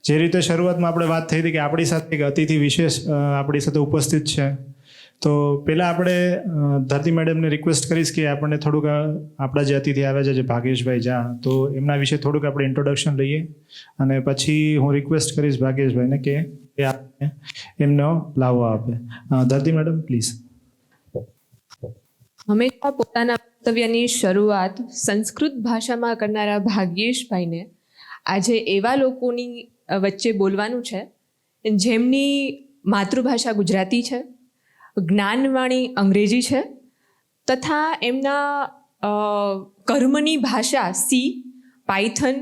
જે રીતે શરૂઆતમાં આપણે વાત થઈ હતી કે આપણી સાથે એક અતિથિ વિશેષ આપણી સાથે ઉપસ્થિત છે, તો પહેલાં આપણે ધરતી મેડમને રિક્વેસ્ટ કરીશ કે આપણને થોડુંક આપણા જે અતિથિ આવ્યા છે, જે ભાગેશભાઈ ઝા, તો એમના વિશે થોડુંક આપણે ઇન્ટ્રોડક્શન લઈએ અને પછી હું રિક્વેસ્ટ કરીશ ભાગેશભાઈને કે આપણે એમનો લાવો આપે. ધરતી મેડમ પ્લીઝ. હંમેશા પોતાના વક્તવ્યની શરૂઆત સંસ્કૃત ભાષામાં કરનારા ભાગ્યેશભાઈને આજે એવા લોકોની વચ્ચે બોલવાનું છે જેમની માતૃભાષા ગુજરાતી છે, જ્ઞાનવાણી અંગ્રેજી છે તથા એમના કર્મની ભાષા સી, પાયથન,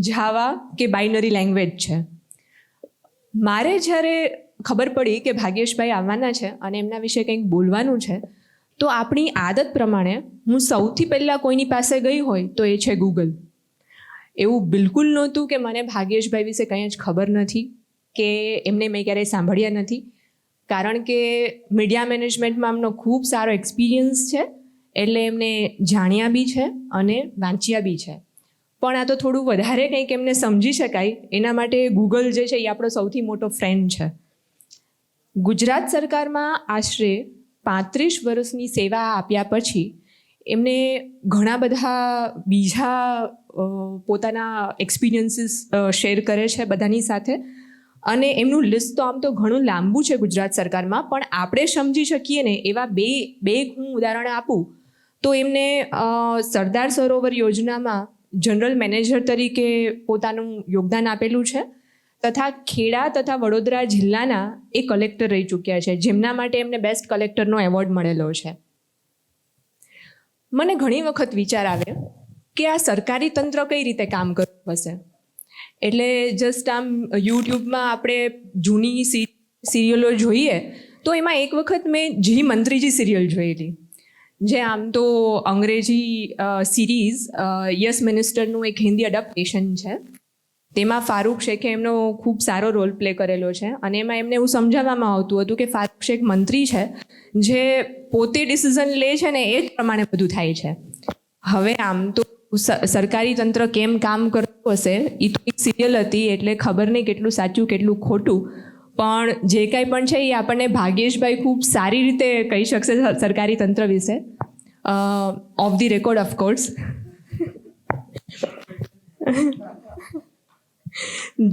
જાવા કે બાઇનરી લેંગ્વેજ છે. મારે જ્યારે ખબર પડી કે ભાગ્યેશભાઈ આવવાના છે અને એમના વિશે કંઈક બોલવાનું છે, તો આપણી આદત પ્રમાણે હું સૌથી પહેલાં કોઈની પાસે ગઈ હોય તો એ છે ગૂગલ. એવું બિલકુલ નહોતું કે મને ભાગ્યેશભાઈ વિશે કંઈ જ ખબર નથી કે એમને મેં ક્યારેય સાંભળ્યા નથી, કારણ કે મીડિયા મેનેજમેન્ટમાં એમનો ખૂબ સારો એક્સપિરિયન્સ છે, એટલે એમને જાણ્યા બી છે અને વાંચ્યા બી છે. પણ આ તો થોડું વધારે કંઈક એમને સમજી શકાય એના માટે ગૂગલ જે છે એ આપણો સૌથી મોટો ફ્રેન્ડ છે. ગુજરાત સરકારમાં આશરે 35 વર્ષની સેવા આપ્યા પછી એમને ઘણા બધા બીજા પોતાના એક્સપિરિયન્સીસ શેર કરે છે બધાની સાથે, અને એમનું લિસ્ટ તો આમ તો ઘણું લાંબુ છે ગુજરાત સરકારમાં, પણ આપણે સમજી શકીએ ને એવા બે હું ઉદાહરણ આપું તો એમને સરદાર સરોવર યોજનામાં જનરલ મેનેજર તરીકે પોતાનું યોગદાન આપેલું છે, તથા ખેડા તથા વડોદરા જિલ્લાના એ કલેક્ટર રહી ચૂક્યા છે, જેમના માટે એમને બેસ્ટ કલેક્ટરનો એવોર્ડ મળેલો છે. મને ઘણી વખત વિચાર આવે કે આ સરકારી તંત્ર કઈ રીતે કામ કરતું હશે. એટલે જસ્ટ આમ યુટ્યુબમાં આપણે જૂની સિરિયલો જોઈએ તો એમાં એક વખત મેં જી મંત્રીજી સિરિયલ જોયેલી, જે આમ તો અંગ્રેજી સિરીઝ યસ મિનિસ્ટરનું એક હિન્દી એડપ્ટેશન છે. તેમાં ફારૂક શેખે એમનો ખૂબ સારો રોલ પ્લે કરેલો છે, અને એમાં એમને એવું સમજાવવામાં આવતું હતું કે ફારૂક શેખ મંત્રી છે જે પોતે ડિસિઝન લે છે ને એ જ પ્રમાણે બધું થાય છે. હવે આમ તો સરકારી તંત્ર કેમ કામ કરતું હશે એ તો એક સિરિયલ હતી, એટલે ખબર નહીં કેટલું સાચું કેટલું ખોટું, પણ જે કાંઈ પણ છે એ આપણને ભાગ્યેશભાઈ ખૂબ સારી રીતે કહી શકશે સરકારી તંત્ર વિશે, ઓફ ધી રેકોર્ડ ઓફકોર્સ.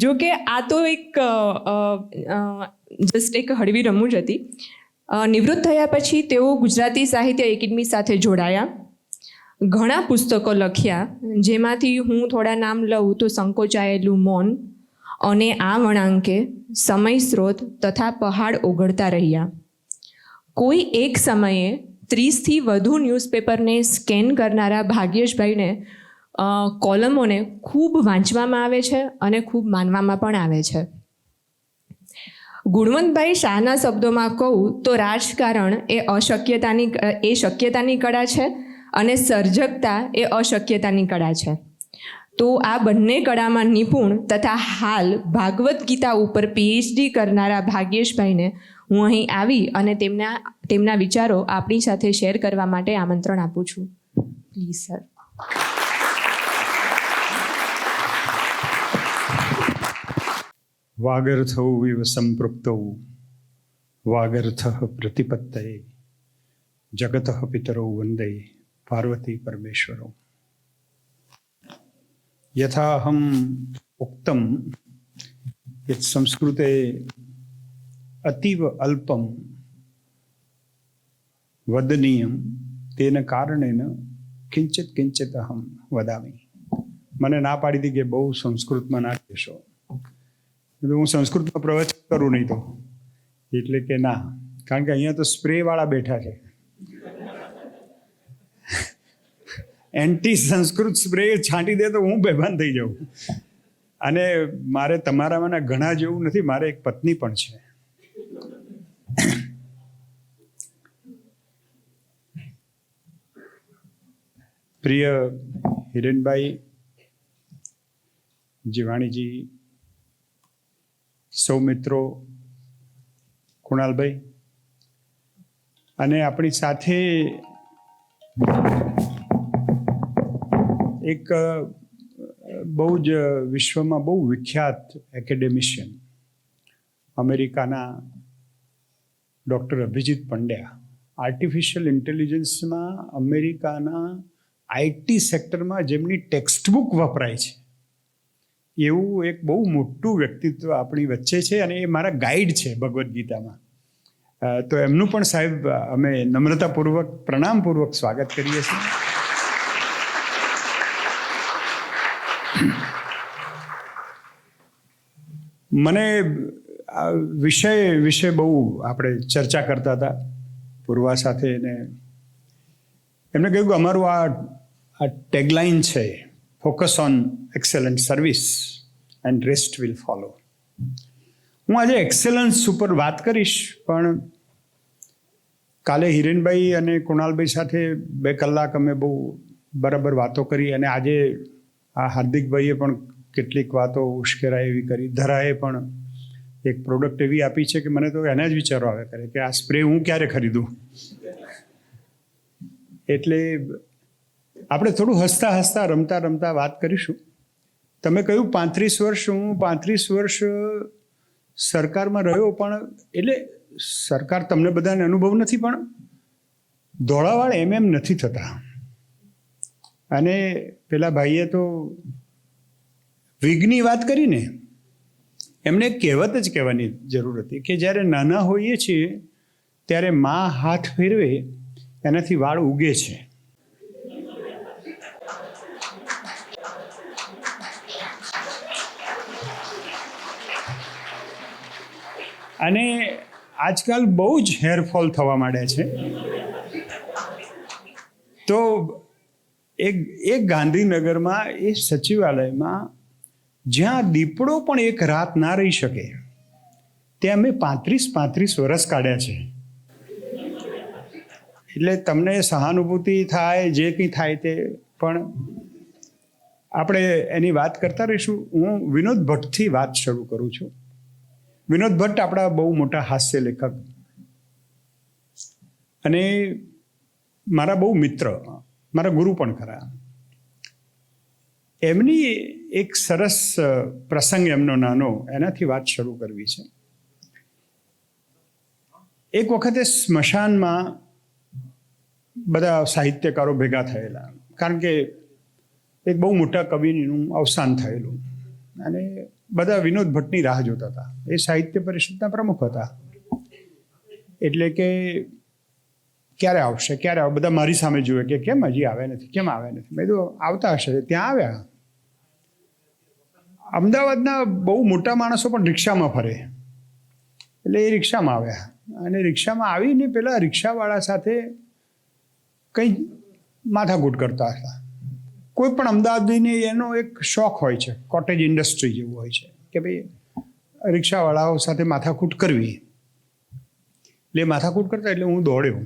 જો કે આ તો એક જસ્ટ એક હળવી રમૂજ હતી. નિવૃત્ત થયા પછી તેઓ ગુજરાતી સાહિત્ય એકેડમી સાથે જોડાયા, ઘણા પુસ્તકો લખ્યા, જેમાંથી હું થોડા નામ લઉં તો સંકોચાયેલું મૌન અને આ વળાંકે, સમય સ્ત્રોત તથા પહાડ ઓગળતા રહ્યા. કોઈ એક સમયે 30થી વધુ ન્યૂઝપેપરને સ્કેન કરનારા ભાગ્યેશભાઈને કોલમોને ખૂબ વાંચવામાં આવે છે અને ખૂબ માનવામાં પણ આવે છે. ગુણવંતભાઈ શાહના શબ્દોમાં કહું તો રાજકારણ એ શક્યતાની કળા છે અને સર્જકતા એ અશક્યતાની કળા છે. તો આ બંને કળામાં નિપુણ તથા હાલ ભાગવત ગીતા ઉપર PhD કરનારા ભાગ્યેશભાઈને હું અહીં આવી અને તેમના વિચારો આપણી સાથે શેર કરવા માટે આમંત્રણ આપું છું. Please sir. વાગર્થૌ વિવ સંપૃક્તૌ વાગર્થઃ પ્રતિપત્તયે જગતઃ પિતરૌ વંદે પાર્વતી પરમેશ્વરૌ. યથાહમ ઉક્તમ યत् સંસ્કૃતે અતીવ અલ્પમ વદનીયમ તેન કારણેન કિંચિત કિંચિત અહમ વદામી. મને ના પાડી હતી કે બહુ સંસ્કૃતમાં ના કહેશો, હું સંસ્કૃતમાં પ્રવચન કરું નહીં તો, એટલે કે ના, કારણ કે અહીંયા તો સ્પ્રેવાળા બેઠા છે, એન્ટી સંસ્કૃત સ્પ્રે છાંટી દે તો હું બેભાન થઈ જાઉં. અને મારે તમારામાંના ઘણા જેવું નથી, મારે એક પત્ની પણ છે. પ્રિય હિરેનભાઈ, જીવાણીજી, સૌ મિત્રો, કુણાલભાઈ, અને આપણી સાથે એક બહુ જ વિશ્વમાં બહુ વિખ્યાત એકેડેમિશિયન અમેરિકાના ડૉક્ટર અભિજીત પંડ્યા આર્ટિફિશિયલ ઇન્ટેલિજન્સમાં અમેરિકાના આઈટી સેક્ટરમાં જેમની ટેક્સ્ટબુક વપરાય છે એવું એક બહુ મોટું વ્યક્તિત્વ આપણી વચ્ચે છે અને એ મારા ગાઈડ છે ભગવદ્ ગીતામાં. તો એમનું પણ સાહેબ અમે નમ્રતાપૂર્વક પ્રણામપૂર્વક સ્વાગત કરીએ છીએ. મને આ વિષય બહુ આપણે ચર્ચા કરતા હતા પૂર્વા સાથે ને એમને કહ્યું કે અમારું આ ટેગલાઇન છે focus on excellent service and rest will follow. હું આજે એક્સેલન્સ ઉપર વાત કરીશ પણ કાલે હિરેનભાઈ અને કુણાલભાઈ સાથે 2 કલાક અમે બહુ બરાબર વાતો કરી અને આજે આ હાર્દિકભાઈએ પણ કેટલીક વાતો ઉશ્કેરાય એવી કરી. ધરાએ પણ એક પ્રોડક્ટ એવી આપી છે કે મને તો એના જ વિચારો આવે કરે કે આ સ્પ્રે હું ક્યારે ખરીદું. એટલે આપણે થોડું હસતા હસતા રમતા રમતા વાત કરીશું. તમે કહ્યું 35 વર્ષ, હું 35 વર્ષ સરકારમાં રહ્યો પણ એટલે સરકાર તમને બધાને અનુભવ નથી પણ ધોળાવાળ એમ નથી થતા. અને પેલા ભાઈએ તો વિગની વાત કરીને એમને એક કહેવત જ કહેવાની જરૂર હતી કે જ્યારે નાના હોઈએ છીએ ત્યારે મા હાથ ફેરવે એનાથી વાળ ઉગે છે. અને આજકાલ બહુ જ હેરફોલ થવા માંડ્યા છે. તો એક ગાંધીનગરમાં એ સચિવાલયમાં જ્યાં દીપડો પણ એક રાત ના રહી શકે ત્યાં મેં 35 વર્ષ કાઢ્યા છે. એટલે તમને સહાનુભૂતિ થાય જે કંઈ થાય તે પણ આપણે એની વાત કરતા રહીશું. હું વિનોદ ભટ્ટથી વાત શરૂ કરું છું. વિનોદ ભટ્ટ આપણા બહુ મોટા હાસ્ય લેખક અને મારા બહુ મિત્ર, મારા ગુરુ પણ ખરા. એમની એક સરસ પ્રસંગ એમનો નાનો એનાથી વાત શરૂ કરવી છે. એક વખતે સ્મશાનમાં બધા સાહિત્યકારો ભેગા થયેલા કારણ કે એક બહુ મોટા કવિનું અવસાન થયેલું અને બધા વિનોદ ભટ્ટની રાહ જોતા હતા. એ સાહિત્ય પરિષદના પ્રમુખ હતા. એટલે કે ક્યારે આવશે ક્યારે આવે, બધા મારી સામે જુએ કે કેમ હજી આવે નથી, કેમ આવે નથી. મેં કીધું આવતા હશે. ત્યાં આવ્યા. અમદાવાદના બહુ મોટા માણસો પણ રિક્ષામાં ફરે એટલે એ રિક્ષામાં આવ્યા અને રિક્ષામાં આવીને પેલા રિક્ષાવાળા સાથે કંઈ માથાકૂટ કરતા હતા. કોઈ પણ અમદાવાદીને એનો એક શોખ હોય છે, કોટેજ ઇન્ડસ્ટ્રી જેવું હોય છે કે ભાઈ રિક્ષાવાળાઓ સાથે માથાકૂટ કરવી. એટલે માથાકૂટ કરતા એટલે હું દોડ્યો.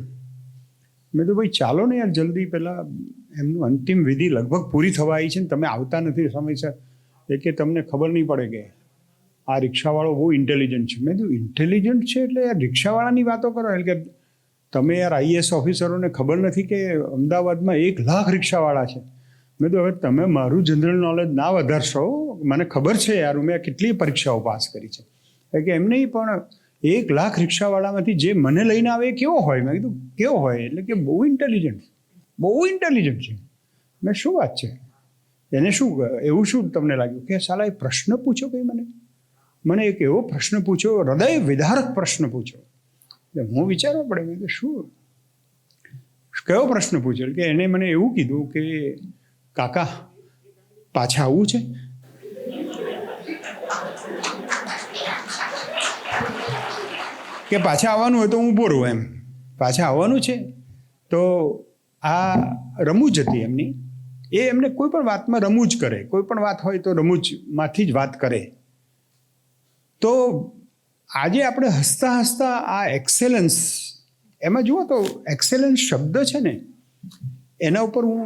મેં તો ભાઈ ચાલો ને યાર જલ્દી, પહેલાં એમનું અંતિમ વિધિ લગભગ પૂરી થવા આવી છે ને તમે આવતા નથી સમયસર. એ કે તમને ખબર નહીં પડે કે આ રિક્ષાવાળો બહુ ઇન્ટેલિજન્ટ છે. મેં કીધું ઇન્ટેલિજન્ટ છે એટલે યાર રિક્ષાવાળાની વાતો કરો. એટલે કે તમે યાર IAS ઓફિસરોને ખબર નથી કે અમદાવાદમાં 1 લાખ રિક્ષાવાળા છે. મેં તો હવે તમે મારું જનરલ નોલેજ ના વધારશો. મને ખબર છે યાર, મેં કેટલી પરીક્ષાઓ પાસ કરી છે. એટલે કે એમ નહીં પણ 1 લાખ રિક્ષાવાળામાંથી જે મને લઈને આવે એ કેવો હોય? મેં કીધું કેવો હોય? એટલે કે બહુ ઇન્ટેલિજન્ટ છે. મેં શું વાત છે? એને શું એવું શું તમને લાગ્યું કે સાલા એ પ્રશ્ન પૂછો કંઈ મને એક એવો પ્રશ્ન પૂછ્યો, હૃદય વિદારક પ્રશ્ન પૂછ્યો. એટલે હું વિચારવા પડે મેં કે શું કયો પ્રશ્ન પૂછ્યો? કે એને મને એવું કીધું કે કાકા પાછા આવવું છે? કે પાછા આવવાનું હોય તો હું ઊભો રહું. એમ પાછા આવવાનું છે. તો આ રમૂજ હતી એમની. એ એમને કોઈ પણ વાતમાં રમૂજ કરે. કોઈ પણ વાત હોય તો રમૂજમાંથી જ વાત કરે. તો આજે આપણે હસતા હસતા આ એક્સેલન્સ, એમાં જુઓ તો એક્સેલન્સ શબ્દ છે ને એના ઉપર હું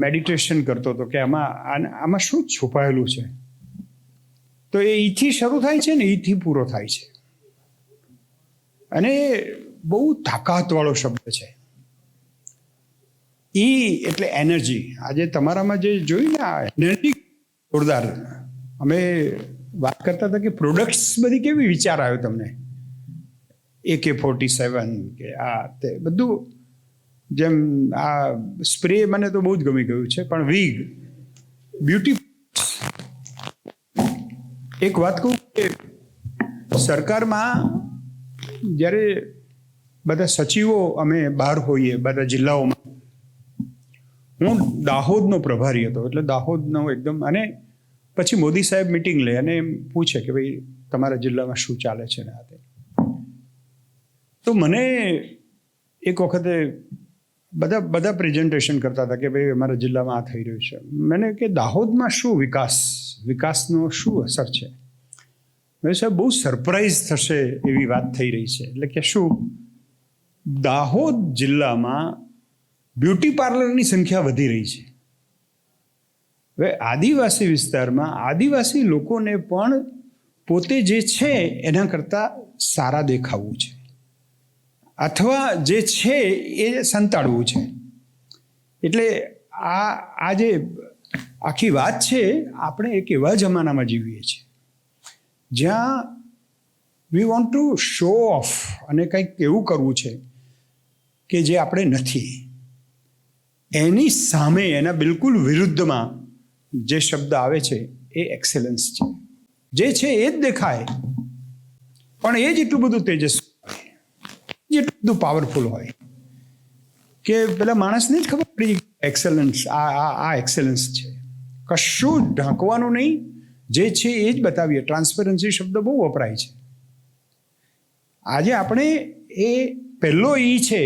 મેડિટેશન કરતો હતો કે આમાં શું છુપાયેલું છે. તો એ ઈથી શરૂ થાય છે ને ઈથી પૂરો થાય છે. અને બહુ તાકાતવાળો શબ્દ છે. ઈ એટલે એનર્જી. આજે તમારામાં જે જોયું ને આ એનર્જી જોરદાર. અમે વાત કરતા હતા કે પ્રોડક્ટ્સ બધી કેવી વિચાર આવ્યો તમને? AK-47 કે આ તે બધું, જેમ આ સ્પ્રે મને તો બહુ જ ગમી ગયું છે, પણ વિગ બ્યુટી. એક વાત કહું કે સરકારમાં જ્યારે બધા સચિવો અમે બહાર હોઈએ બધા જિલ્લાઓમાં, હું દાહોદનો પ્રભારી હતો, એટલે દાહોદનો એકદમ, અને પછી મોદી સાહેબ મિટિંગ લે અને એમ પૂછે કે ભાઈ તમારા જિલ્લામાં શું ચાલે છે ને આ તે. તો મને એક વખતે બધા પ્રેઝન્ટેશન કરતા હતા કે ભાઈ અમારા જિલ્લામાં આ થઈ રહ્યું છે. મને કે દાહોદમાં શું વિકાસનો શું અસર છે? મેં સાહેબ બહુ સરપ્રાઈઝ થશે એવી વાત થઈ રહી છે. એટલે કે શું? દાહોદ જિલ્લામાં બ્યુટી પાર્લરની સંખ્યા વધી રહી છે. હવે આદિવાસી વિસ્તારમાં આદિવાસી લોકોને પણ પોતે જે છે એના કરતાં સારા દેખાવું છે, અથવા જે છે એ સંતાડવું છે. એટલે આ જે આખી વાત છે, આપણે એક એવા જમાનામાં જીવીએ છીએ જ્યાં we want to show of અને કંઈક એવું કરવું છે કે જે આપણે નથી. એની સામે, એના બિલકુલ વિરુદ્ધમાં જે શબ્દ આવે છે એ એક્સેલન્સ છે. જે છે એ જ દેખાય, પણ એ જ એટલું બધું તેજસ્વી હોય, એટલું બધું પાવરફુલ હોય કે પેલા માણસને જ ખબર પડી એક્સેલન્સ, આ એક્સેલન્સ છે. કશું ઢાંકવાનું નહીં, જે છે એ જ બતાવીએ. ટ્રાન્સપરન્સી શબ્દ બહુ વપરાય છે. આજે આપણે એ પહેલો ઈ છે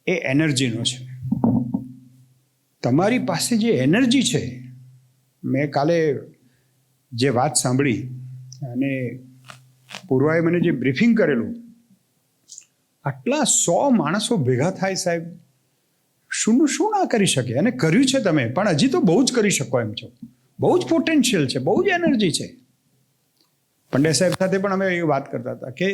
એ એનર્જીનો છે. તમારી પાસે જે એનર્જી છે, મેં કાલે જે વાત સાંભળી અને પૂર્વાએ મને જે બ્રીફિંગ કરેલું, આટલા 100 માણસો ભેગા થાય સાહેબ, શું ના કરી શકે? અને કર્યું છે તમે, પણ હજી તો બહુ જ કરી શકો એમ છો. બહુ જ પોટેન્શિયલ છે, બહુ જ એનર્જી છે. પંડ્યા સાહેબ સાથે પણ અમે એ વાત કરતા હતા કે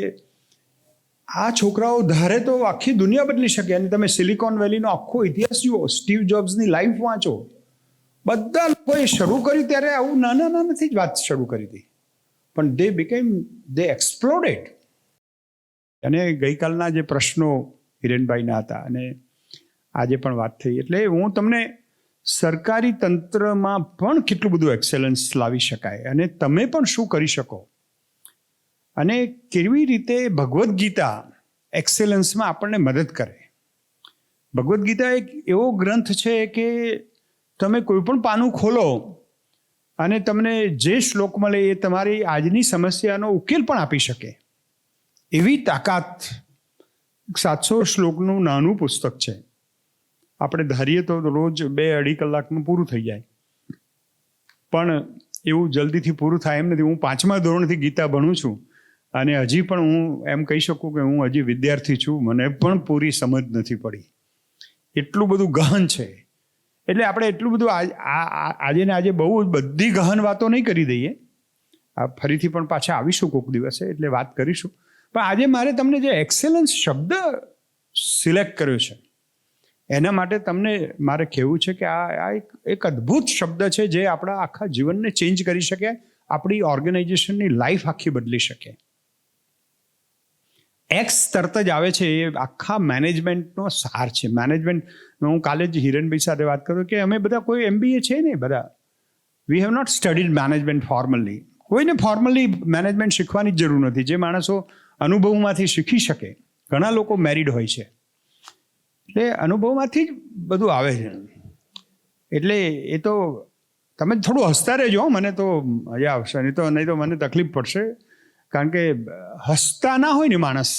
આ છોકરાઓ ધારે તો આખી દુનિયા બદલી શકે. અને તમે સિલિકોન વેલીનો આખો ઇતિહાસ જુઓ, સ્ટીવ જોબ્સની લાઈફ વાંચો, બધા લોકોએ શરૂ કર્યું ત્યારે આવું નાનાથી જ વાત શરૂ કરી હતી, પણ દે એક્સપ્લોડેડ. અને ગઈકાલના જે પ્રશ્નો હિરેનભાઈના હતા અને આજે પણ વાત થઈ, એટલે હું તમને સરકારી તંત્રમાં પણ કેટલું બધું એક્સેલન્સ લાવી શકાય અને તમે પણ શું કરી શકો, અને કેવી રીતે ભગવદ્ ગીતા એક્સેલન્સમાં આપણને મદદ કરે. ભગવદ્ ગીતા એક એવો ગ્રંથ છે કે તમે કોઈ પણ પાનું ખોલો અને તમને જે શ્લોક મળે એ તમારી આજની સમસ્યાનો ઉકેલ પણ આપી શકે એવી તાકાત. 700 શ્લોકનું નાનું પુસ્તક છે. આપણે ધારીએ તો રોજ 2-2.5 કલાકમાં પૂરું થઈ જાય, પણ એવું જલ્દીથી પૂરું થાય એમ નથી. હું 5મા ધોરણથી ગીતા ભણું છું અને હજી પણ હું એમ કહી શકું કે હું હજી વિદ્યાર્થી છું, મને પણ પૂરી સમજ નથી પડી. એટલું બધું ગહન છે. એટલે આપણે એટલું બધું આજે ને આજે બહુ બધી ગહન વાતો નહીં કરી દઈએ. ફરીથી પણ પાછા આવીશું કોઈક દિવસે, એટલે વાત કરીશું. પણ આજે મારે તમને જે એક્સેલન્સ શબ્દ સિલેક્ટ કર્યો છે એના માટે તમને મારે કહેવું છે કે આ એક અદ્ભુત શબ્દ છે જે આપણા આખા જીવનને ચેન્જ કરી શકે, આપણી ઓર્ગેનાઇઝેશનની લાઈફ આખી બદલી શકે. એક્સ તરત જ આવે છે, એ આખા મેનેજમેન્ટનો સાર છે. મેનેજમેન્ટ, હું કાલે જ હિરેનભાઈ સાથે વાત કરું કે અમે બધા કોઈ MBA છે ને, બધા we have not studied management formally. કોઈને ફોર્મલી મેનેજમેન્ટ શીખવાની જ જરૂર નથી. જે માણસો અનુભવમાંથી શીખી શકે, ઘણા લોકો મેરિડ હોય છે, એટલે અનુભવમાંથી જ બધું આવે છે. એટલે એ તો તમે થોડું હસતા રહેજો, મને તો મજા આવશે, નહીં તો મને તકલીફ પડશે. કારણ કે હસતા ના હોય ને માણસ,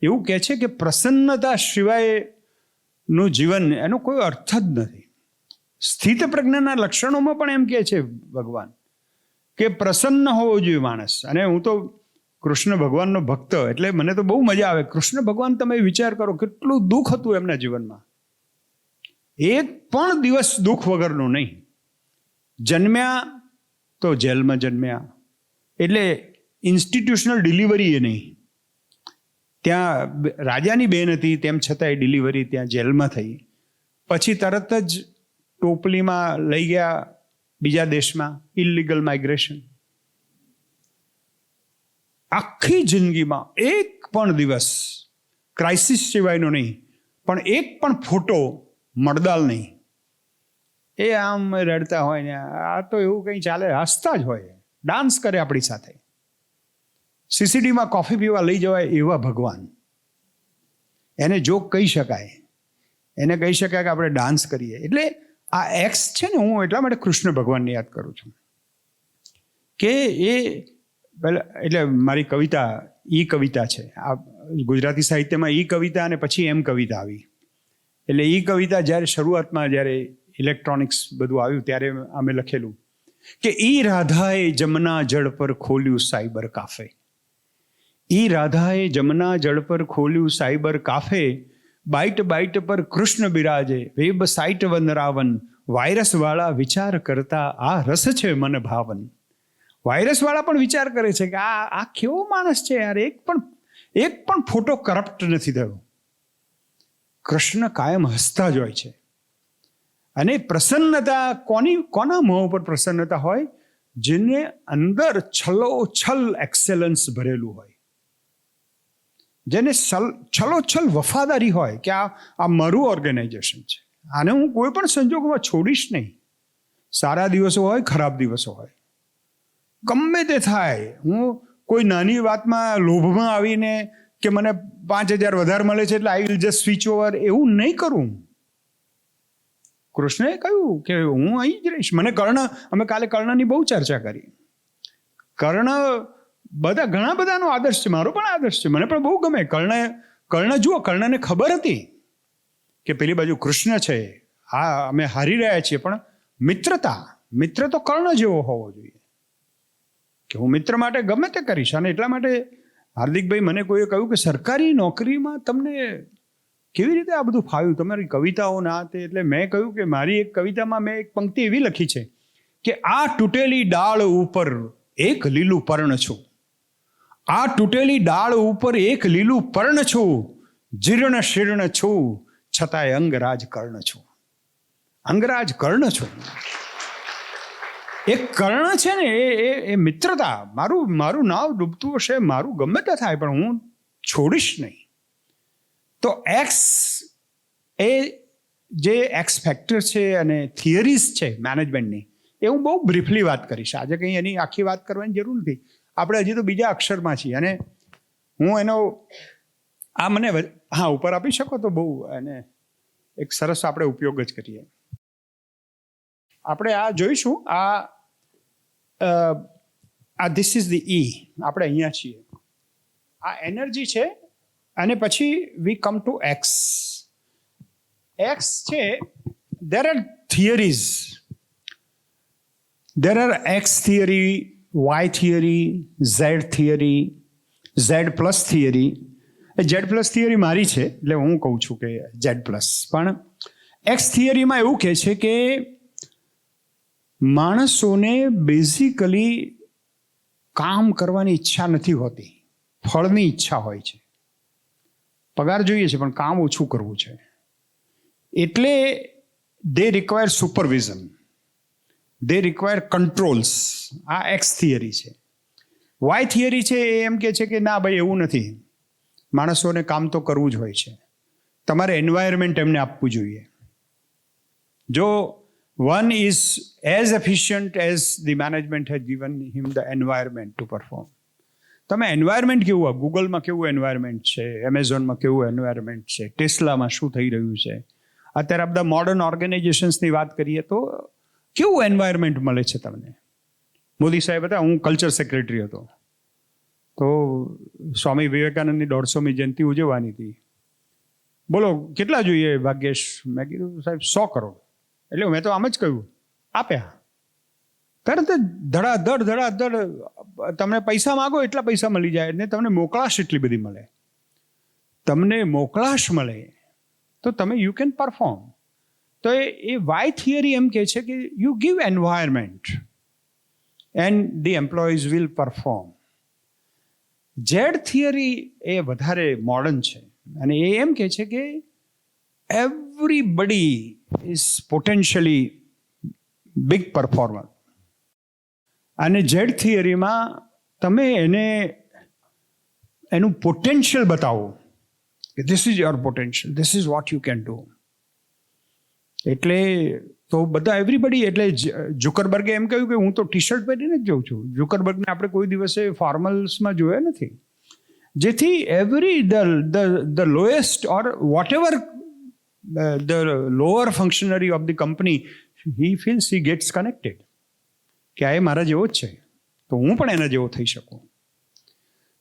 એવું કહે છે કે પ્રસન્નતા સિવાયનું જીવન એનો કોઈ અર્થ જ નથી. સ્થિત પ્રજ્ઞાના લક્ષણોમાં પણ એમ કહે છે ભગવાન કે પ્રસન્ન હોવો જોઈએ માણસ. અને હું તો કૃષ્ણ ભગવાનનો ભક્ત, એટલે મને તો બહુ મજા આવે. કૃષ્ણ ભગવાન તમે વિચાર કરો કેટલું દુઃખ હતું એમના જીવનમાં, એક પણ દિવસ દુઃખ વગરનું નહીં. જન્મ્યા તો જેલમાં જન્મ્યા, એટલે ઇન્સ્ટિટ્યુશનલ ડિલિવરી એ નહીં. ત્યાં રાજાની બેન હતી, તેમ છતાં એ ડિલિવરી ત્યાં જેલમાં થઈ. પછી તરત જ ટોપલીમાં લઈ ગયા બીજા દેશમાં ઇલીગલ માઇગ્રેશન. આખી જિંદગીમાં એક પણ દિવસ ક્રાઇસિસ સિવાયનો નહીં, પણ એક પણ ફોટો મળદાલ નહીં. એ આમ રડતા હોય ને આ તો એવું કંઈ ચાલે, હસતા જ હોય, ડાન્સ કરે આપણી સાથે. સીસીડીમાં કોફી પીવા લઈ જવાય એવા ભગવાન. એને જોક કહી શકાય, એને કહી શકાય કે આપણે ડાન્સ કરીએ. એટલે આ એક્સ છે ને, હું એટલા માટે કૃષ્ણ ભગવાનને યાદ કરું છું કે એ પહેલાં, એટલે મારી કવિતા ઈ કવિતા છે. આ ગુજરાતી સાહિત્યમાં ઈ કવિતા અને પછી એમ કવિતા આવી. એટલે ઈ કવિતા જ્યારે શરૂઆતમાં જ્યારે ઇલેક્ટ્રોનિક્સ બધું આવ્યું ત્યારે અમે લખેલું કે ઈ રાધાએ જમના જળ પર ખોલ્યું સાયબર કાફે. ઈ રાધાએ જમના જળ પર ખોલ્યું સાયબર કાફે, બાઇટ બાઇટ પર કૃષ્ણ બિરાજે, વેબ સાઇટ વનરાવન, વાયરસ વાળા વિચાર કરતા આ રસ છે મન ભાવન. વાયરસ વાળા પણ વિચાર કરે છે કે આ કેવો માણસ છે યાર, એક પણ ફોટો કરપ્ટ નથી થયો. કૃષ્ણ કાયમ હસતા જ હોય છે. અને પ્રસન્નતા કોના મોં ઉપર પ્રસન્નતા હોય? જેને અંદર છલોછલ એક્સેલન્સ ભરેલું હોય, જેને છલોછલ વફાદારી હોય કે આ મારું ઓર્ગેનાઇઝેશન છે, આને હું કોઈ પણ સંજોગોમાં છોડીશ નહીં. સારા દિવસો હોય, ખરાબ દિવસો હોય, ગમે તે થાય, હું કોઈ નાની વાતમાં લોભમાં આવીને કે મને 5,000 વધારે મળે છે એટલે I will just switch over, એવું નહીં કરું. કૃષ્ણએ કહ્યું કે હું અહીં જ રહીશ. મને અમે કાલે કર્ણની બહુ ચર્ચા કરી. કર્ણ ઘણા બધાનો આદર્શ છે, મારો પણ આદર્શ છે, મને પણ બહુ ગમે. કર્ણ જુઓ, કર્ણને ખબર હતી કે પેલી બાજુ કૃષ્ણ છે, હા અમે હારી રહ્યા છીએ, પણ મિત્ર તો કર્ણ જેવો હોવો જોઈએ કે હું મિત્ર માટે ગમે તે કરીશ. અને એટલા માટે હાર્દિકભાઈ, મને કોઈએ કહ્યું કે સરકારી નોકરીમાં તમને કેવી રીતે આ બધું ફાવ્યું, તમારી કવિતાઓ ના તે. એટલે મેં કહ્યું કે મારી એક કવિતામાં મેં એક પંક્તિ એવી લખી છે કે આ તૂટેલી ડાળ ઉપર એક લીલું પર્ણ છું, આ તૂટેલી ડાળ ઉપર એક લીલું પર્ણ છું, જીર્ણ શીર્ણ છું છતાંય અંગરાજ કર્ણ છું. અંગરાજ કર્ણ છું. એક કર્ણ છે ને, એ મિત્રતા. મારું નાવ ડૂબતું હશે, મારું ગમે તે થાય, પણ હું છોડીશ નહીં. તો એક્સ એ જે એક્સ ફેક્ટર છે અને થિયરીઝ છે મેનેજમેન્ટની, એ હું બહુ બ્રીફલી વાત કરીશ. આજે કંઈ એની આખી વાત કરવાની જરૂર નથી. આપણે હજી તો બીજા અક્ષરમાં છીએ. અને હું એનો મને ઉપર આપી શકો તો બહુ એને એક સરસ આપણે ઉપયોગ જ કરીએ. આપણે આ જોઈશું, આ ધીસ ઇઝ ધી ઈ. આપણે અહીંયા છીએ, આ એનર્જી છે. અને પછી we come to X. X છે, there are theories. There are X theory, Y theory, Z theory, Z plus theory. Z plus theory મારી છે એટલે હું કહું છું કે ઝેડ પ્લસ. પણ એક્સ થિયરીમાં એવું કહે છે કે માણસોને બેઝિકલી કામ કરવાની ઈચ્છા નથી હોતી, ફળની ઈચ્છા હોય છે. પગાર જોઈએ છે પણ કામ ઓછું કરવું છે, એટલે દે રિક્વાયર સુપરવિઝન, દે રિક્વાયર કંટ્રોલ્સ. આ એક્સ થિયરી છે. વાય થિયરી છે એ એમ કે છે કે ના ભાઈ એવું નથી, માણસોને કામ તો કરવું જ હોય છે, તમારે એન્વાયરમેન્ટ એમને આપવું જોઈએ. જો one is as efficient as the management has given him the environment to perform. તમે એન્વાયરમેન્ટ કેવું, ગૂગલમાં કેવું એન્વાયરમેન્ટ છે, એમેઝોનમાં કેવું એન્વાયરમેન્ટ છે, ટેસ્લામાં શું થઈ રહ્યું છે, અત્યારે આ બધા મોડર્ન ઓર્ગેનાઇઝેશન્સની વાત કરીએ તો કેવું એન્વાયરમેન્ટ મળે છે તમને. મોદી સાહેબ હતા, હું કલ્ચર સેક્રેટરી હતો, તો સ્વામી વિવેકાનંદની 150મી જયંતિ ઉજવવાની હતી. બોલો કેટલા જોઈએ ભાગ્યેશ? મેં કીધું સાહેબ 100 કરોડ. એટલે મેં તો આમ જ કહ્યું, આપ્યા. તરત જ ધડાધડ તમને પૈસા માગો એટલા પૈસા મળી જાય, ને તમને મોકળાશ એટલી બધી મળે. તમને મોકળાશ મળે તો તમે યુ કેન પરફોર્મ. તો એ વાય થિયરી એમ કહે છે કે you give environment and the employees will perform. Z theory એ વધારે મોડર્ન છે અને એ એમ કહે છે કે everybody is potentially big performer. અને ઝેડ થિયરીમાં તમે એનું પોટેન્શિયલ બતાવો કે this is your potential, this is what you can do. એટલે તો બધા એવરીબડી, એટલે ઝુકરબર્ગે એમ કહ્યું કે હું તો ટી શર્ટ પહેરીને જ જાઉં છું. ઝુકરબર્ગને આપણે કોઈ દિવસે ફોર્મલ્સમાં જોયા નથી. જેથી the lowest or whatever the lower functionary of the company, he feels he gets connected કે આ એ મારા જેવો જ છે, તો હું પણ એના જેવો થઈ શકું.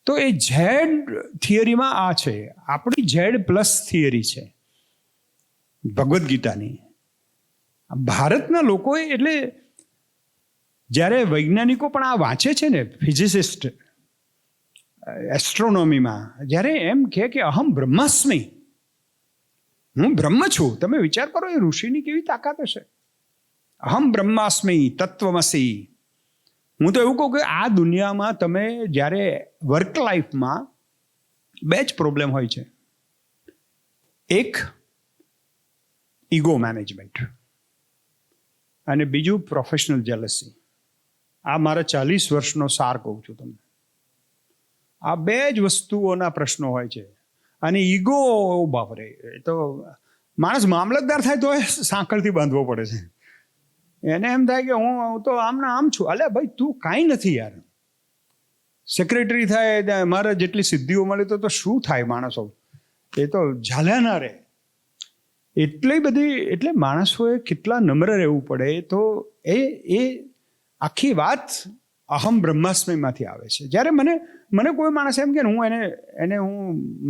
તો એ ઝેડ થિયરીમાં આ છે. આપણી ઝેડ પ્લસ થિયરી છે ભગવદ્ ગીતાની. ભારતના લોકોએ, એટલે જ્યારે વૈજ્ઞાનિકો પણ આ વાંચે છે ને, ફિઝિસિસ્ટ એસ્ટ્રોનોમીમાં, જ્યારે એમ કહે કે અહમ બ્રહ્માસ્મિ, હું બ્રહ્મ છું, તમે વિચાર કરો એ ઋષિની કેવી તાકાત હશે. અહમ બ્રહ્માસ્મિ તત્વમસી. હું તો એવું કહું કે આ દુનિયામાં તમે જ્યારે વર્ક લાઈફમાં બે જ પ્રોબ્લેમ હોય છે. એક ઈગો મેનેજમેન્ટ અને બીજું પ્રોફેશનલ જેલસી. આ મારા 40 વર્ષનો સાર કહું છું તમને. આ બે જ વસ્તુઓના પ્રશ્નો હોય છે. અને ઈગો, બાપરે, એ તો માણસ મામલતદાર થાય તો સાંકળથી બાંધવો પડે છે. એને એમ થાય કે હું તો આમના આમ છું. અલે ભાઈ, તું કાંઈ નથી યાર. સેક્રેટરી થાય, મારે જેટલી સિદ્ધિઓ મળી તો શું થાય માણસો, એ તો ઝાલ્યા ના રહે. એટલી બધી, એટલે માણસોએ કેટલા નમ્ર રહેવું પડે. તો એ આખી વાત અહમ બ્રહ્માસ્મિમાંથી આવે છે. જ્યારે મને કોઈ માણસ એમ કે હું હું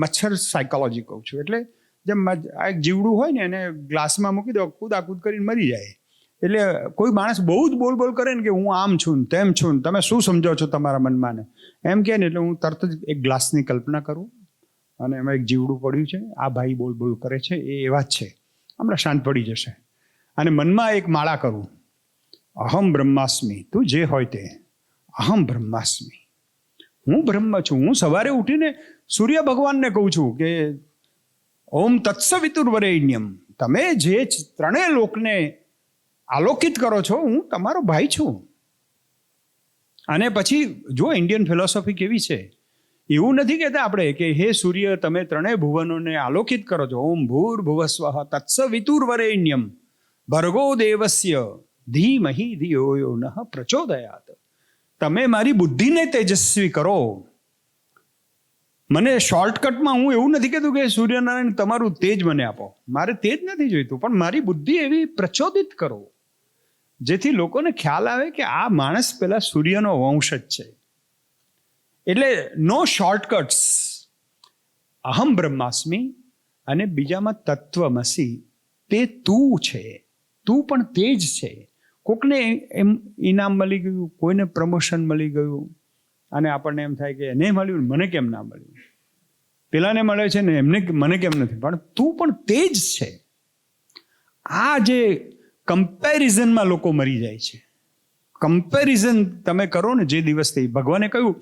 મચ્છર સાયકોલોજી કહું છું. એટલે જેમ આ એક જીવડું હોય ને, એને ગ્લાસમાં મૂકી દો, કૂદાકૂદ કરીને મરી જાય. એટલે કોઈ માણસ બહુ જ બોલ કરે ને કે હું આમ છું ને તેમ છું ને, તમે શું સમજો છો તમારા મનમાં ને એમ કહે ને, એટલે હું તરત જ એક ગ્લાસની કલ્પના કરું અને એમાં એક જીવડું પડ્યું છે, આ ભાઈ બોલ કરે છે, એ એવા જ છે, હમણાં શાંત પડી જશે. અને મનમાં એક માળા કરું, અહમ બ્રહ્માસ્મિ, તું જે હોય તે, અહમ બ્રહ્માસ્મિ, હું બ્રહ્મ છું. હું સવારે ઉઠીને સૂર્ય ભગવાનને કહું છું કે ઓમ તત્સવિતુર્વરેણ્યમ, તમે જે ત્રણેય લોકને આલોકિત કરો છો, હું તમારો ભાઈ છું. અને પછી જો ઇન્ડિયન ફિલોસોફી કેવી છે, એવું નથી કહેતા આપણે કે હે સૂર્ય, તમે ત્રણેય ભુવનોને આલોકિત કરો છો. ઓમ ભૂર્ભુવસ્વઃ તત્સવિતુર્વરેણ્યમ ભર્ગો દેવસ્ય ધીમહિ ધિયો યો નઃ પ્રચોદયાત. તમે મારી બુદ્ધિને તેજસ્વી કરો. મને શોર્ટકટમાં હું એવું નથી કહેતું કે સૂર્યનારાયણ તમારું તેજ મને આપો, મારે તેજ નથી જોઈતું, પણ મારી બુદ્ધિ એવી પ્રચોદિત કરો જેથી લોકોને ખ્યાલ આવે કે આ માણસ પેલા સૂર્યનો વંશ જ છે. એટલે નો શોર્ટકટ્સ. અહમ બ્રહ્માસ્મિ અને બીજામાં તત્વમસી, તે તું છે, તું પણ તે જ છે. કોકને એમ ઇનામ મળી ગયું, કોઈને પ્રમોશન મળી ગયું, અને આપણને એમ થાય કે એને મળ્યું મને કેમ ના મળ્યું, પેલાને મળે છે ને એમને મને કેમ નથી, પણ તું પણ તે જ છે. આ જે કમ્પેરિઝનમાં લોકો મરી જાય છે. કમ્પેરિઝન તમે કરો ને જે દિવસથી, ભગવાને કહ્યું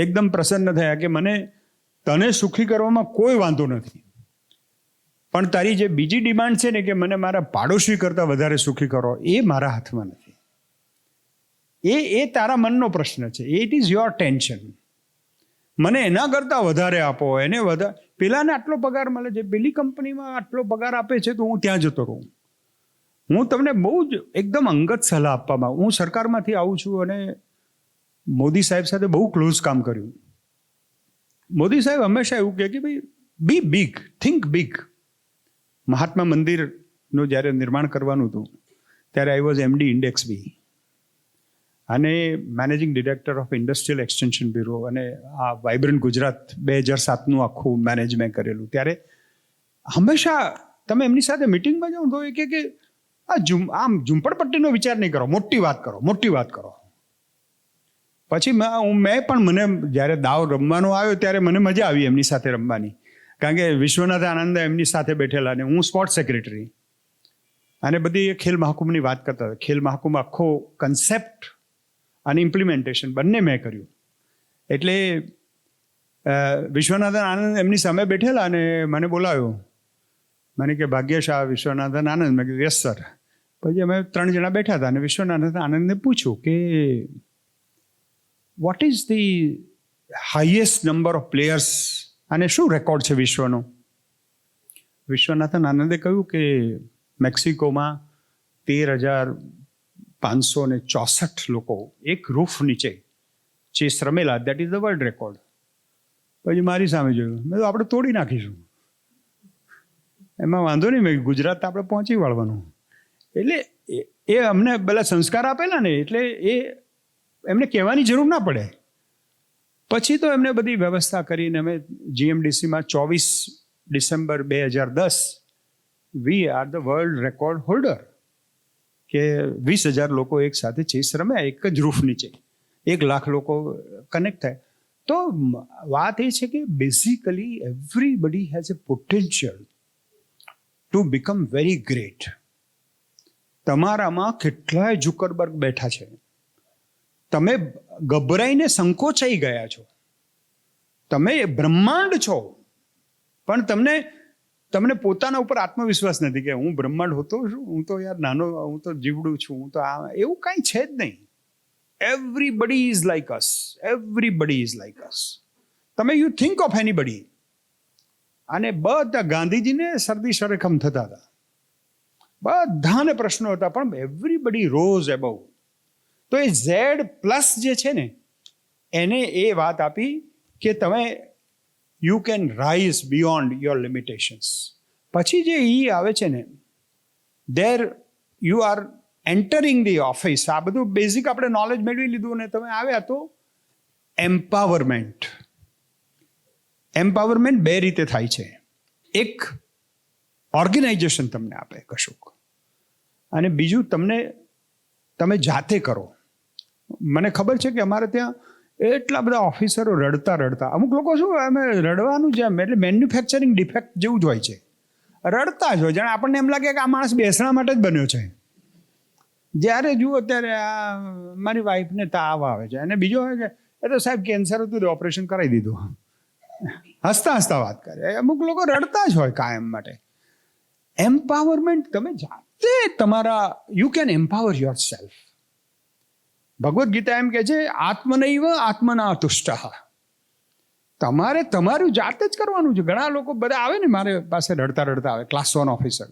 એકદમ પ્રસન્ન થયા કે મને તને સુખી કરવામાં કોઈ વાંધો નથી, પણ તારી જે બીજી ડિમાન્ડ છે ને કે મને મારા પાડોશી કરતાં વધારે સુખી કરો, એ મારા હાથમાં નથી. એ તારા મનનો પ્રશ્ન છે. It is your tension. મને એના કરતાં વધારે આપો, એને વધારે, પેલાને આટલો પગાર મળે છે, પેલી કંપનીમાં આટલો પગાર આપે છે, તો હું ત્યાં જતો રહું. હું તમને બહુ જ એકદમ અંગત સલાહ આપવામાં, હું સરકારમાંથી આવું છું અને મોદી સાહેબ સાથે બહુ ક્લોઝ કામ કર્યું. મોદી સાહેબ હંમેશા એવું કહે કે ભાઈ બી બિગ, થિંક બિગ. મહાત્મા મંદિરનું જ્યારે નિર્માણ કરવાનું હતું ત્યારે આઈ વોઝ MD ઇન્ડેક્સ બી અને managing director of industrial extension bureau, અને આ વાઇબ્રન્ટ ગુજરાત 2007નું આખું મેનેજ મેં કરેલું. ત્યારે હંમેશા તમે એમની સાથે મિટિંગમાં જાઓ તો એ કે આમ ઝુંપડપટ્ટીનો વિચાર નહીં કરો, મોટી વાત કરો, મોટી વાત કરો. પછી મેં પણ, મને જ્યારે દાવ રમવાનો આવ્યો ત્યારે મને મજા આવી એમની સાથે રમવાની, કારણ કે વિશ્વનાથ આનંદ એમની સાથે બેઠેલા અને હું સ્પોર્ટ સેક્રેટરી, અને બધી ખેલ મહાકુંભની વાત કરતા હતા. ખેલ મહાકુંભ આખો કન્સેપ્ટ અને ઇમ્પ્લિમેન્ટેશન બંને મેં કર્યું. એટલે વિશ્વનાથન આનંદ એમની સામે બેઠેલા અને મને બોલાવ્યો. મને કે ભાગ્યેશ, આ વિશ્વનાથન આનંદ. મેં કીધું યસ સર. પછી અમે 3 જણા બેઠા હતા અને વિશ્વનાથ આનંદને પૂછ્યું કે what is the highest number of players અને શું રેકોર્ડ છે વિશ્વનો? વિશ્વનાથન આનંદે કહ્યું કે મેક્સિકોમાં 13,564 લોકો એક રૂફ નીચે ચેસ રમેલા, that is the world record. પછી મારી સામે જોયું, મેં તો આપણે તોડી નાખીશું, એમાં વાંધો નહીં, મેં ગુજરાત આપણે પહોંચી વળવાનું. એટલે એ અમને પેલા સંસ્કાર આપેલા ને, એટલે એ એમને કહેવાની જરૂર ના પડે. પછી તો એમને બધી વ્યવસ્થા કરીને અમે GMDCમાં 24 December 2010 we are the world record holder, કે 20,000 લોકો એક સાથે ચેસ રમ્યા એક જ રૂફ નીચે, 1 લાખ લોકો કનેક્ટ થાય. તો વાત એ છે કે basically everybody has a potential to become very great. તમારામાં કેટલાય ઝુકરબર્ગ બેઠા છે, તમે ગભરાઈને સંકોચાઈ ગયા છો, તમે બ્રહ્માંડ છો, પણ તમને પોતાના ઉપર આત્મવિશ્વાસ નથી કે હું બ્રહ્માંડ હોતો છું, હું તો યાર નાનો, હું તો જીવડું છું, હું તો આ, એવું કાંઈ છે જ નહીં. Everybody is like us, everybody is like us. તમે યુ થિંક ઓફ એનીબડી. અને બધા ગાંધીજીને શરદી શરેખમ થતા હતા, બધાને પ્રશ્નો હતા, પણ એવરીબડી રોઝ એબવ. તો એ Z+ જે છે ને, એને એ વાત આપી કે તમે you can rise beyond your limitations. પછી જે આવે છે ને, there you are entering the office. આ બધું બેઝિક આપણે નોલેજ મેળવી લીધું ને તમે આવ્યા તો એમ્પાવરમેન્ટ. એમ્પાવરમેન્ટ 2 રીતે થાય છે. એક ઓર્ગેનાઇઝેશન તમને આપે કશુંક, અને બીજું તમે જાતે કરો. મને ખબર છે કે અમારે ત્યાં એટલા બધા ઓફિસરો રડતા, અમુક લોકો શું અમે રડવાનું જેમ એટલે મેન્યુફેક્ચરિંગ ડિફેક્ટ જેવું જ હોય છે, રડતા જ હોય, જાણે આપણને એમ લાગે કે આ માણસ બેસણા માટે જ બન્યો છે. જ્યારે જુઓ ત્યારે આ મારી વાઈફને તાવ આવે છે, અને બીજો હોય કે એ તો સાહેબ કેન્સર હતું, ઓપરેશન કરાવી દીધું, હસતા વાત કરે. અમુક લોકો રડતા જ હોય કાયમ માટે. એમ્પાવરમેન્ટ, તમે જાતે તમારા, you can empower yourself. Bhagavad Gita એમ કે છે, આત્મનૈવ આત્મના તુષ્ટ. તમારે તમારું જાતે જ કરવાનું છે. ઘણા લોકો બધા આવે ને મારે પાસે રડતા આવે, ક્લાસ 1 ઓફિસર,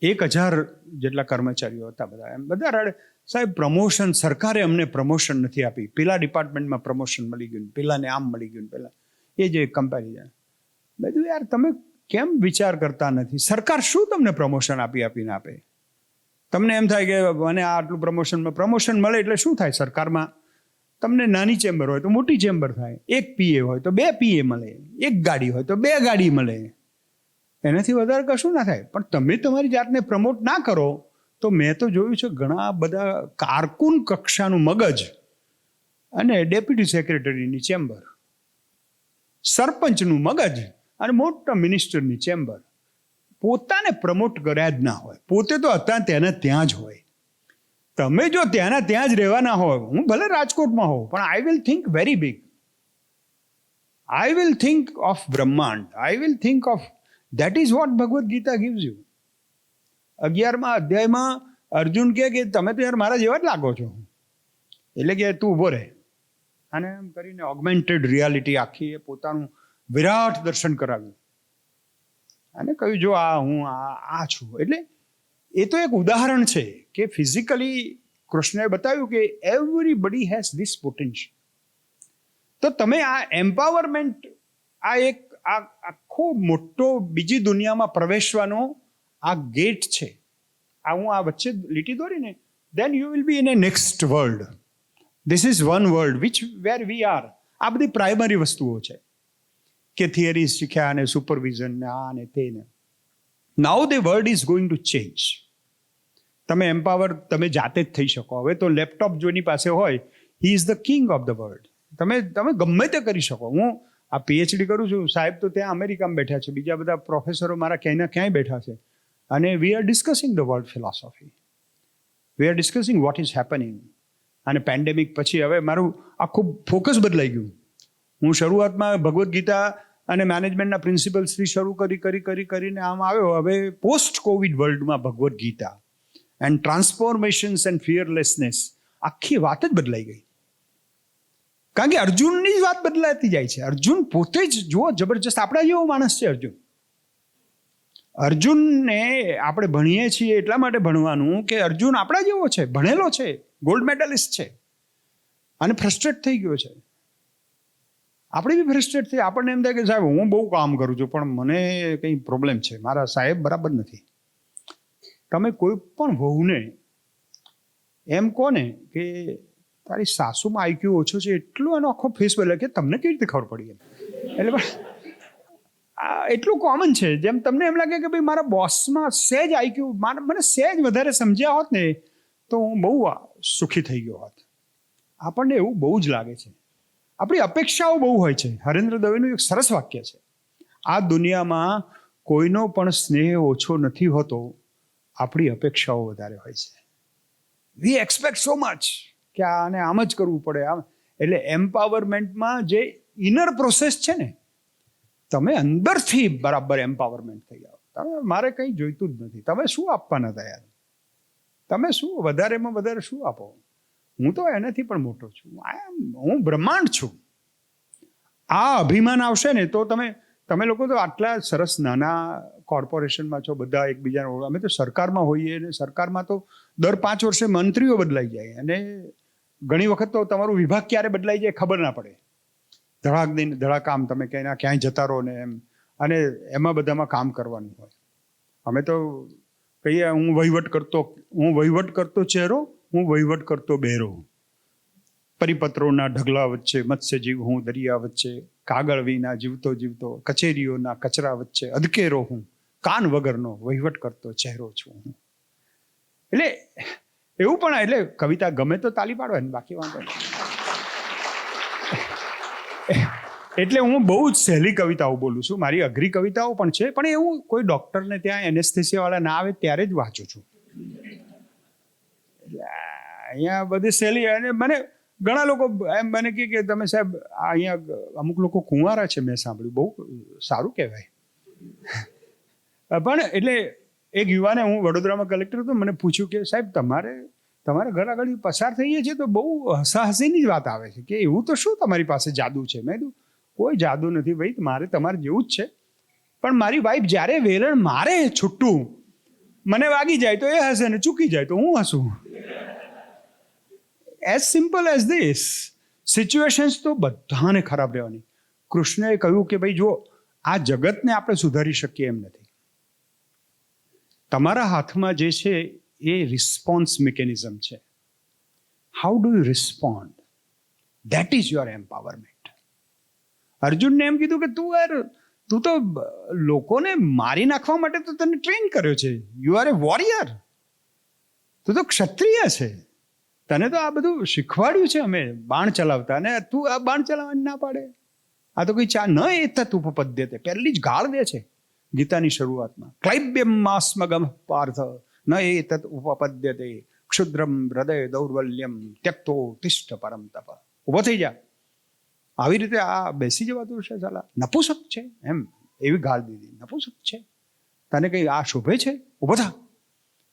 1,000 જેટલા કર્મચારીઓ હતા, બધા રડે, સાહેબ પ્રમોશન, સરકારે અમને પ્રમોશન નથી આપી, પેલા ડિપાર્ટમેન્ટમાં પ્રમોશન મળી ગયું, પેલાને આમ મળી ગયું, પેલા એ જે કમ્પેરિઝન. બધું યાર તમે કેમ વિચાર કરતા નથી? સરકાર શું તમને પ્રમોશન આપીને આપે? તમને એમ થાય કે મને આટલું પ્રમોશન મળે એટલે શું થાય? સરકારમાં તમને નાની ચેમ્બર હોય તો મોટી ચેમ્બર થાય, 1 PA હોય તો 2 PA મળે, 1 ગાડી હોય તો 2 ગાડી મળે, એનાથી વધારે કશું ના થાય. પણ તમે તમારી જાતને પ્રમોટ ના કરો તો મેં તો જોયું છે ઘણા બધા કારકુન કક્ષાનું મગજ અને ડેપ્યુટી સેક્રેટરીની ચેમ્બર, સરપંચનું મગજ અને મોટા મિનિસ્ટરની ચેમ્બર, પોતાને પ્રમોટ કર્યા જ ના હોય, પોતે તો હતા ત્યાં જ હોય. તમે જો ત્યાં જ રહેવાના હોય, હું ભલે રાજકોટમાં હોઉં, પણ I will think very big. I will think of બ્રહ્માંડ. I will think of, that is what Bhagavad Gita gives you. 11મા અધ્યાયમાં અર્જુન કહે કે તમે તો યાર મારા જેવા જ લાગો છો, એટલે કે તું ઉભો રહે. અને એમ કરીને ઓગમેન્ટેડ રિયાલિટી આખી એ પોતાનું વિરાટ દર્શન કરાવ્યું અને કહ્યું જો હું આ છું. એટલે એ તો એક ઉદાહરણ છે કે ફિઝિકલી કૃષ્ણએ બતાવ્યું કે એવરીબડી હેઝ ધીસ પોટેન્શિયલ. તો તમે આ એમ્પાવરમેન્ટ, આ એક આખો મોટો બીજી દુનિયામાં પ્રવેશવાનો આ ગેટ છે. હું આ વચ્ચે લીટી દોરીને, then you will be in a next world. This is one world where we are. આ બધી પ્રાઇમરી વસ્તુઓ છે કે થિયરી શીખ્યા અને સુપરવિઝન ને આ ને તે ને. નાઉ the world is going to change. તમે એમ્પાવર તમે જાતે જ થઈ શકો. હવે તો લેપટોપ જોની પાસે હોય, he is the king of the world. તમે ગમે તે કરી શકો. હું આ PhD કરું છું, સાહેબ તો ત્યાં અમેરિકામાં બેઠા છે, બીજા બધા પ્રોફેસરો મારા ક્યાંય બેઠા છે, અને we are discussing the world philosophy, we are discussing what is happening. અને પેન્ડેમિક પછી હવે મારું આખું ફોકસ બદલાઈ ગયું. હું શરૂઆતમાં ભગવદ્ ગીતા અને મેનેજમેન્ટના પ્રિન્સિપલ્સથી શરૂ કરીને આમ આવ્યો. હવે પોસ્ટ કોવિડ વર્લ્ડમાં Bhagavad Gita and transformations and fearlessness, આખી વાત જ બદલાઈ ગઈ. કારણ કે અર્જુનની જ વાત બદલાતી જાય છે. અર્જુન પોતે જ જુઓ, જબરજસ્ત આપણા જેવો માણસ છે અર્જુન. અર્જુનને આપણે ભણીએ છીએ એટલા માટે ભણવાનું કે અર્જુન આપણા જેવો છે, ભણેલો છે, ગોલ્ડ મેડલિસ્ટ છે, અને ફ્રસ્ટ્રેટ થઈ ગયો છે. આપણે બી ફ્રસ્ટ્રેટ થઈ, આપણને એમ થાય કે સાહેબ હું બહુ કામ કરું છું પણ મને કંઈ પ્રોબ્લેમ છે, મારા સાહેબ બરાબર નથી. તમે કોઈ પણ વહુને એમ કહો ને કે તારી સાસુમાં આઈક્યુ ઓછો છે, એટલું એનો આખો ફેસ બદલે કે તમને કેવી રીતે ખબર પડી? એટલે એટલું કોમન છે. જેમ તમને એમ લાગે કે ભાઈ મારા બોસમાં સહેજ આઈક્યુ, મને સહેજ વધારે સમજ્યા હોત ને તો હું બહુ સુખી થઈ ગયો હોત. આપણને એવું બહુ જ લાગે છે. આપણી અપેક્ષાઓ બહુ હોય છે. હરેન્દ્ર દવેનું એક સરસ વાક્ય છે, આ દુનિયામાં કોઈનો પણ સ્નેહ ઓછો નથી હોતો, આપણી અપેક્ષાઓ વધારે હોય છે. વી એક્સપેક્ટ સો મચ કે આને આમ જ કરવું પડે. આમ એટલે એમ્પાવરમેન્ટમાં જે ઇનર પ્રોસેસ છે ને, તમે અંદરથી બરાબર એમ્પાવરમેન્ટ થઈ જાઓ. તમે મારે કંઈ જોઈતું જ નથી, તમે શું આપવાના તૈયાર? તમે શું વધારેમાં વધારે શું આપો? હું તો એનાથી પણ મોટો છું, હું બ્રહ્માંડ છું. આ અભિમાન આવશે ને તો તમે લોકો તો આટલા સરસ નાના કોર્પોરેશનમાં છો, બધા એકબીજાને. અમે તો સરકારમાં હોઈએ અને સરકારમાં તો દર 5 વર્ષે મંત્રીઓ બદલાઈ જાય અને ઘણી વખત તો તમારું વિભાગ ક્યારે બદલાઈ જાય ખબર ના પડે. ધડાકામ તમે ક્યાંય જતા રહો ને એમ, અને એમાં બધામાં કામ કરવાનું હોય. અમે તો કહીએ હું વહીવટ કરતો ચહેરો, હું વહીવટ કરતો બેરો. પરિપત્રોના ઢગલા વચ્ચે મત્સ્યજીવ હું દરિયા વચ્ચે, કાગળ વિના જીવતો કચેરીઓના કચરા વચ્ચે અધકેરો હું, કાન વગરનો વહીવટ કરતો ચહેરો છું હું. એટલે એવું પણ, એટલે કવિતા ગમે તો તાલી પાડવાની, બાકી વાંધો નહીં. એટલે હું બહુ જ સહેલી કવિતાઓ બોલું છું. મારી અઘરી કવિતાઓ પણ છે, પણ એવું કોઈ ડૉક્ટરને ત્યાં એનેસ્થેસિયાવાળા ના આવે ત્યારે જ વાંચું છું. અહીંયા બધી સહેલી. અને મને ઘણા લોકો એમ મને કહે કે તમે સાહેબ અહીંયા અમુક લોકો કુંવારા છે, મેં સાંભળ્યું, બહુ સારું કહેવાય. પણ એટલે એક યુવાને, હું વડોદરામાં કલેક્ટર હતો, મને પૂછ્યું કે સાહેબ તમારા ઘર આગળ પસાર થઈએ છીએ તો બહુ હસાહસીની જ વાત આવે છે કે એવું તો શું તમારી પાસે જાદુ છે? મેં કીધું કોઈ જાદુ નથી ભાઈ, મારે તમારે જેવું જ છે. પણ મારી વાઈફ જ્યારે વેલણ મારે છૂટું, મને વાગી જાય તો એ હસે ને ચૂકી જાય તો હું હસું. As simple as this. Situations તો બધાને ખરાબ રહેવાની. કૃષ્ણએ કહ્યું કે ભાઈ જો આ જગતને આપણે સુધારી શકીએ એમ નથી. તમારા હાથમાં જે છે એ રિસ્પોન્સ મિકેનિઝમ છે. How do you respond? That is your empowerment. અર્જુનને એમ કીધું કે તું તો લોકોને મારી નાખવા માટે તો તને ટ્રેન કર્યો છે. You are A warrior. તું તો ક્ષત્રિય છે. તને તો આ બધું શીખવાડ્યું છે અમે બાણ ચલાવતા, અને તું આ બાણ ચલાવવાની ના પાડે. આ તો કોઈ ન એતત ઉપપદ્યતે, પહેલી જ ગાળ દે છે ગીતાની શરૂઆતમાં. ક્લૈબ્યમ માસ્મગમ પાર્થ ન એતત ઉપપદ્યતે ક્ષુદ્રમ હૃદય દૌર્બલ્યમ ત્યક્તો તિષ્ઠ પરમ તપ. ઊભો થઈ જા, આવી રીતે આ બેસી જવાતું છે સાલા, નપુસક છે એમ, એવી ગાળ દીધી. નપુસક છે, તને કંઈ આ શોભે છે? ઊભો થા.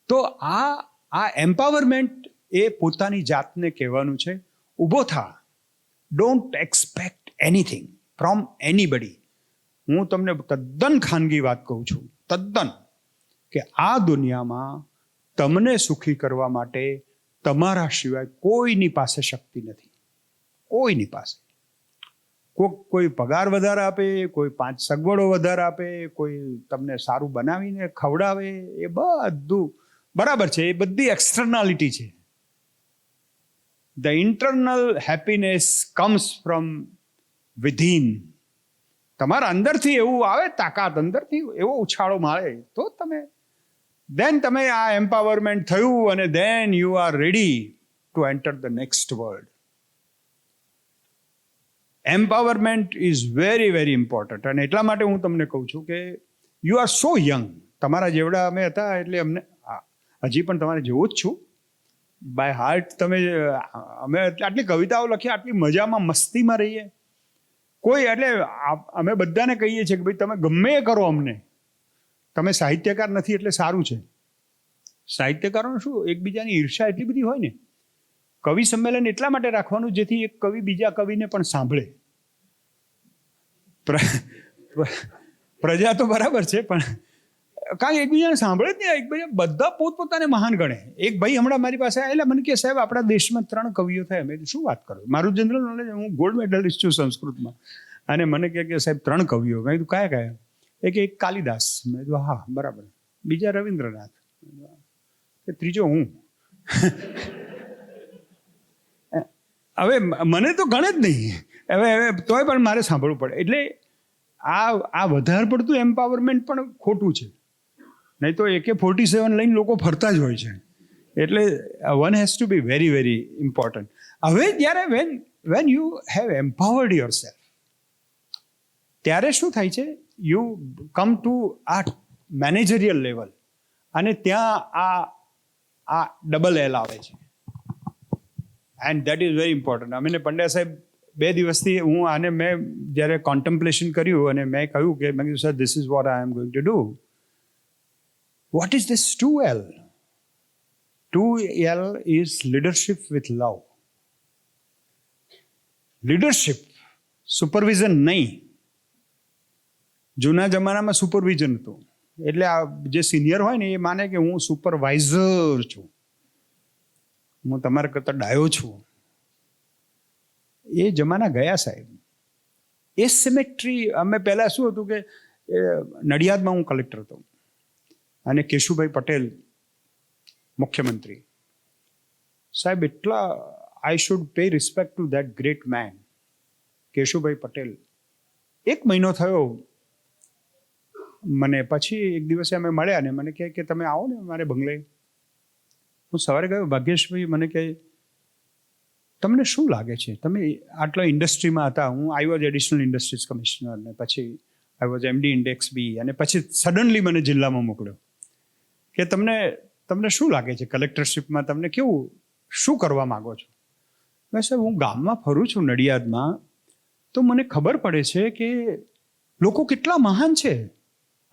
તો આ એમ્પાવરમેન્ટ એ પોતાની જાતને કહેવાનું છે, ઊભો થા. Don't expect anything from anybody. હું તમને તદ્દન ખાનગી વાત કહું છું, તદ્દન, કે આ દુનિયામાં તમને સુખી કરવા માટે તમારા સિવાય કોઈની પાસે શક્તિ નથી. કોઈની પાસે. કોઈ પગાર વધારે આપે, કોઈ 5 સગવડો વધારે આપે, કોઈ તમને સારું બનાવીને ખવડાવે, એ બધું બરાબર છે, એ બધી એક્સટર્નાલિટી છે. The internal happiness comes from within. તમારા અંદરથી એવું આવે, તાકાત અંદરથી એવો ઉછાળો મારે તો તમે આ એમ્પાવરમેન્ટ થયું, અને then you are ready to enter the next world. Empowerment is very very important. અને એટલા માટે હું તમને કહું છું કે યુ આર સો યંગ. તમારા જેવડા અમે હતા એટલે અમને, હજી પણ તમારે જેવો જ છું બાય હાર્ટ. અમે આટલી કવિતાઓ લખી, આટલી મજામાં મસ્તીમાં રહીએ. કોઈ એટલે અમે બધાને કહીએ છીએ કે ભાઈ તમે ગમે એ કરો અમને, તમે સાહિત્યકાર નથી એટલે સારું છે. સાહિત્યકારોને શું એકબીજાની ઈર્ષા એટલી બધી હોય ને. કવિ સંમેલન એટલા માટે રાખવાનું જેથી એક કવિ બીજા કવિને પણ સાંભળે. પ્રજા તો બરાબર છે પણ કારણ કે એકબીજાને સાંભળે જ નહીં, એકબીજા બધા પોતપોતાને મહાન ગણે. એક ભાઈ હમણાં મારી પાસે આવેલા, મને કહે સાહેબ આપણા દેશમાં 3 કવિઓ થયા. મેં શું વાત કરો, મારું જનરલ નોલેજ, હું ગોલ્ડ મેડલિસ્ટ છું સંસ્કૃતમાં, અને મને કહે કે સાહેબ 3 કવિઓ. મેં કીધું કયા? એક કાલિદાસ. મેં કીધું હા બરાબર. બીજા રવિન્દ્રનાથ, ત્રીજો હું. હવે મને તો ગણે જ નહીં, હવે તોય પણ મારે સાંભળવું પડે. એટલે આ વધારે પડતું એમ્પાવરમેન્ટ પણ ખોટું છે. નહીં તો AK-47 લઈને લોકો ફરતા જ હોય છે. એટલે one has to be very very important. હવે જ્યારે when you have empowered yourself, ત્યારે શું થાય છે, યુ કમ ટુ આ મેનેજરિયલ લેવલ, અને ત્યાં આ ડબલ L આવે છે. And that is very important. અમીને પંડ્યા સાહેબ 2 દિવસથી હું આને મેં જ્યારે કોન્ટેમ્પ્લેશન કર્યું અને મેં કહ્યું કે મેં કીધું sir this is what I am going to do. What is this 2L? 2L is leadership with love. Leadership, supervision નહીં. જૂના જમાનામાં સુપરવિઝન હતું, એટલે આ જે સિનિયર હોય ને એ માને કે હું સુપરવાઇઝર છું, હું તમારા કરતાં ડાયો છું. એ જમાના ગયા સાહેબ. એ સિમેટ્રી અમે પહેલાં શું હતું કે નડિયાદમાં હું કલેક્ટર હતો અને કેશુભાઈ પટેલ મુખ્યમંત્રી સાહેબ. એટલા I should pay respect to that great man Keshubhai Patel. 1 મહિનો થયો મને, પછી એક દિવસે અમે મળ્યા ને મને કહે કે તમે આવો ને મારે બંગલે. હું સવારે ગયો, ભાગ્યેશભાઈ મને કહે તમને શું લાગે છે, તમે આટલા ઇન્ડસ્ટ્રીમાં હતા, હું I was additional industries commissioner, ને પછી આઈ વોઝ MD ઇન્ડેક્સ બી, અને પછી સડનલી મને જિલ્લામાં મોકલ્યો કે તમને શું લાગે છે કલેક્ટરશીપમાં, તમને કેવું, શું કરવા માગો છો? મેં સાહેબ હું ગામમાં ફરું છું નડિયાદમાં, તો મને ખબર પડે છે કે લોકો કેટલા મહાન છે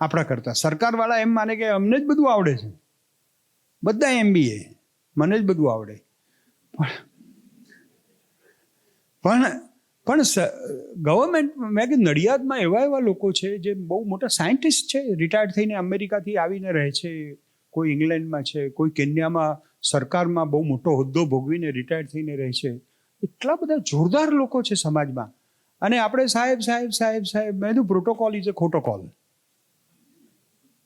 આપણા કરતાં. સરકારવાળા એમ માને કે અમને જ બધું આવડે છે, બધા MBA, મને જ બધું આવડે. પણ ગવર્મેન્ટ, મેં કે નડિયાદમાં એવા લોકો છે જે બહુ મોટા સાયન્ટિસ્ટ છે, રિટાયર્ડ થઈને અમેરિકાથી આવીને રહે છે, કોઈ ઇંગ્લેન્ડમાં છે, કોઈ કેન્યામાં સરકારમાં બહુ મોટો હોદ્દો ભોગવીને રિટાયર્ડ થઈને રહે છે. એટલા બધા જોરદાર લોકો છે સમાજમાં, અને આપણે સાહેબ સાહેબ સાહેબ સાહેબ. મેં કીધું પ્રોટોકોલ ઇઝ અ ખોટોકોલ.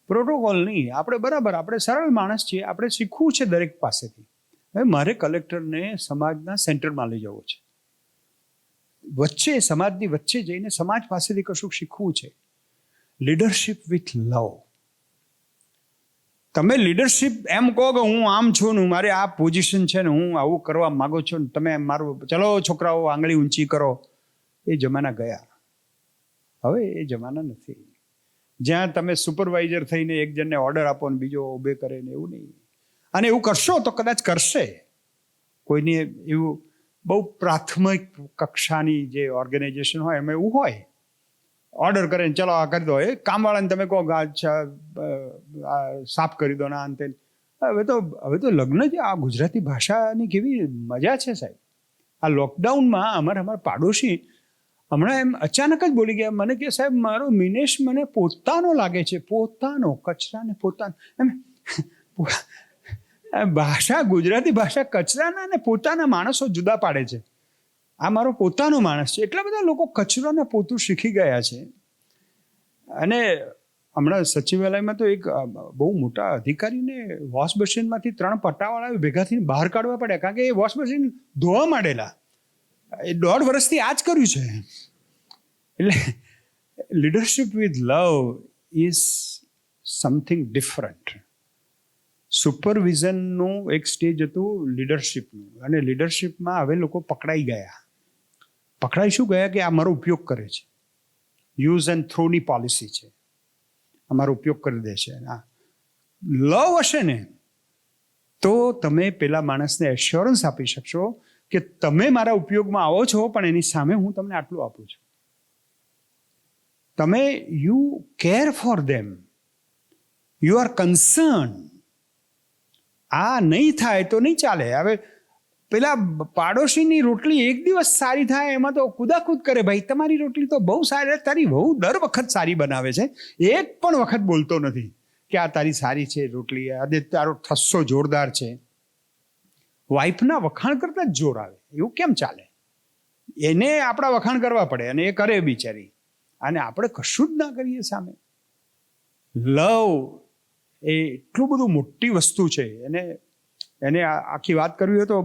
પ્રોટોકોલ નહીં, આપણે બરાબર, આપણે સરળ માણસ છીએ, આપણે શીખવું છે દરેક પાસેથી. હવે મારે કલેક્ટરને સમાજના સેન્ટરમાં લઈ જવો છે, વચ્ચે, સમાજની વચ્ચે જઈને સમાજ પાસેથી કશું શીખવું છે. લીડરશિપ વિથ લવ. તમે લીડરશિપ એમ કહો કે હું આમ છું ને મારે આ પોઝિશન છે ને હું આવું કરવા માગો છો ને તમે મારું, ચલો છોકરાઓ આંગળી ઊંચી કરો, એ જમાના ગયા. હવે એ જમાના નથી જ્યાં તમે સુપરવાઇઝર થઈને એક જણને ઓર્ડર આપો ને બીજો ઉભે કરે ને, એવું નહીં. અને એવું કરશો તો કદાચ કરશે કોઈને, એવું બહુ પ્રાથમિક કક્ષાની જે ઓર્ગેનાઇઝેશન હોય એમાં એવું હોય, ઓર્ડર કરે ને ચલો આ કરી દો. એ કામવાળાને તમે કહો સાફ કરી દો ના અંતે. હવે તો લગ્ન છે. આ ગુજરાતી ભાષાની કેવી મજા છે સાહેબ. આ લોકડાઉનમાં અમારા પાડોશી હમણાં એમ અચાનક જ બોલી ગયા, મને કે સાહેબ મારો મિનેશ મને પોતાનો લાગે છે, પોતાનો કચરાને પોતાનો. એમ ભાષા, ગુજરાતી ભાષા કચરાના અને પોતાના માણસો જુદા પાડે છે. આ મારો પોતાનો માણસ છે. એટલા બધા લોકો કચરો ને પોતું શીખી ગયા છે. અને હમણાં સચિવાલયમાં તો એક બહુ મોટા અધિકારીને વોશ મશીનમાંથી 3 પટ્ટાવાળા ભેગા થઈને બહાર કાઢવા પડ્યા, કારણ કે એ વોશ મશીન ધોવા માંડેલા. એ 1.5 વર્ષથી આ જ કર્યું છે. એટલે leadership with love is something different. સુપરવિઝનનું એક સ્ટેજ હતું લીડરશિપનું, અને લીડરશિપમાં હવે લોકો પકડાઈ ગયા. પકડાઈ શું ગયા કે આ મારો ઉપયોગ કરે છે, યુઝ એન્ડ થ્રોની પોલિસી છે, અમારો ઉપયોગ કરી દે છે. લવ હશે ને તો તમે પેલા માણસને એશ્યોરન્સ આપી શકશો કે તમે મારા ઉપયોગમાં આવો છો, પણ એની સામે હું તમને આટલું આપું છું. તમે you care for them, you are concern. આ નહીં થાય તો નહીં ચાલે. હવે પેલા પાડોશીની રોટલી એક દિવસ સારી થાય એમાં તો કુદાકૂદ કરે, ભાઈ તમારી રોટલી તો બહુ સારી, તારી બહુ દર વખત સારી બનાવે છે, એક પણ વખત બોલતો નથી કે આ તારી સારી છે રોટલી, આજે તારો ઠસ્સો જોરદાર છે. વાઈફના વખાણ કરતા જ જોર આવે, એવું કેમ ચાલે? એને આપણા વખાણ કરવા પડે અને એ કરે બિચારી, અને આપણે કશું જ ના કરીએ સામે. લવ એ એટલું બધું મોટી વસ્તુ છે, એને આખી વાત કરવી હોય તો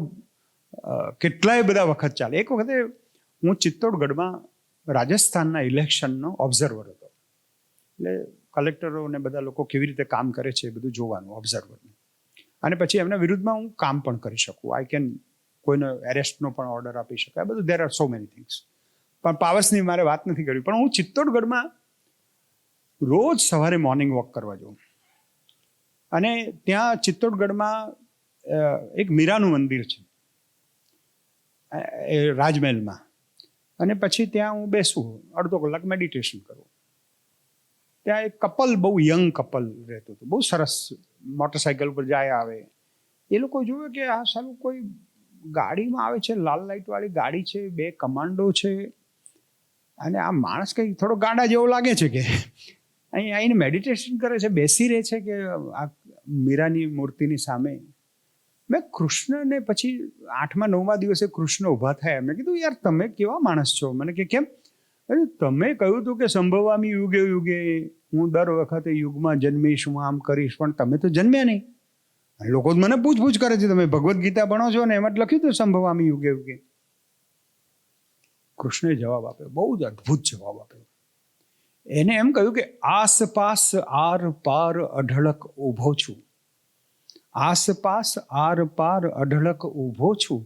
કેટલાય બધા વખત ચાલે. એક વખતે હું ચિત્તોડગઢમાં રાજસ્થાનના ઇલેક્શનનો ઓબ્ઝર્વર હતો. એટલે કલેક્ટરો ને બધા લોકો કેવી રીતે કામ કરે છે એ બધું જોવાનું ઓબ્ઝર્વરને, અને પછી એમના વિરુદ્ધમાં હું કામ પણ કરી શકું. આઈ કેન કોઈને એરેસ્ટનો પણ ઓર્ડર આપી શકાય, બધું there are so many things. પણ પાવર્સની મારે વાત નથી કરવી. પણ હું ચિત્તોડગઢમાં રોજ સવારે મોર્નિંગ વોક કરવા જાઉં, અને ત્યાં ચિત્તોડગઢમાં એક મીરાનું મંદિર છે રાજમહેલમાં, અને પછી ત્યાં હું બેસું, અડધો કલાક મેડિટેશન કરું. ત્યાં એક કપલ, બહુ યંગ કપલ રહેતું હતું, બહુ સરસ, મોટરસાઇકલ પર જાય આવે. એ લોકો જોવે કે આ સાલું કોઈ ગાડીમાં આવે છે, લાલ લાઇટવાળી ગાડી છે, 2 કમાન્ડો છે, અને આ માણસ કંઈ થોડો ગાંડા જેવો લાગે છે કે અહીં આવીને મેડિટેશન કરે છે, બેસી રહે છે કે આ મીરાની મૂર્તિની સામે. મેં કૃષ્ણને પછી 8મા 9મા દિવસે કૃષ્ણ ઊભા થયા. મેં કીધું યાર તમે કેવા માણસ છો? મને કે કેમ? તમે કહ્યું હતું કે સંભવામી યુગે યુગે, હું દર વખતે યુગમાં જન્મીશ, હું આમ કરીશ, પણ તમે તો જન્મ્યા નહીં. અને લોકો જ મને પૂછ કરે છે, તમે ભગવદ્ ગીતા ભણો છો ને એમાં જ લખ્યું હતું સંભવામી યુગે યુગે. કૃષ્ણે જવાબ આપ્યો, બહુ જ અદ્ભુત જવાબ આપ્યો. એને એમ કહ્યું કે આસપાસ આર પાર અઢળક ઊભો છું, આસપાસ આર પાર અઢળક ઊભો છું,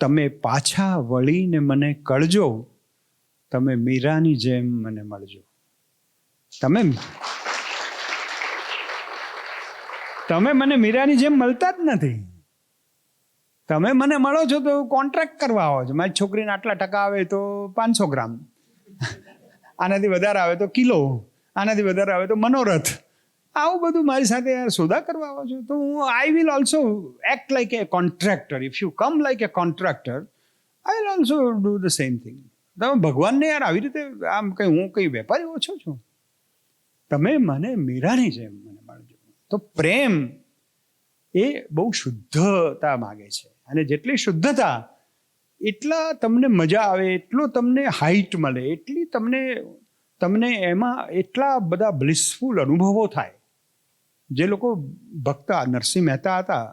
તમે પાછા વળીને મને કળજો, તમે મીરાની જેમ મને મળજો. તમે મને મીરાની જેમ મળતા જ નથી. તમે મને મળો છો તો કોન્ટ્રાક્ટ કરવા આવો છો. મારી છોકરીને આટલા ટકા આવે તો 500 ગ્રામ, આનાથી વધારે આવે તો કિલો, આનાથી વધારે આવે તો મનોરથ, આવું બધું મારી સાથે સોદા કરવા આવો છો. તો હું I will also act like a contractor. If you come like a contractor, I will also do the same thing. તમે ભગવાનને યાર આવી રીતે આમ કંઈ હું કંઈ વેપારી ઓછો છું, તમે મને મીરાની જેમ મને મળજો. તો પ્રેમ એ બહુ શુદ્ધતા માગે છે, અને જેટલી શુદ્ધતા એટલા તમને મજા આવે, એટલો તમને હાઈટ મળે, એટલી તમને એમાં એટલા બધા બ્લિસફુલ અનુભવો થાય. જે લોકો ભક્ત નરસિંહ મહેતા હતા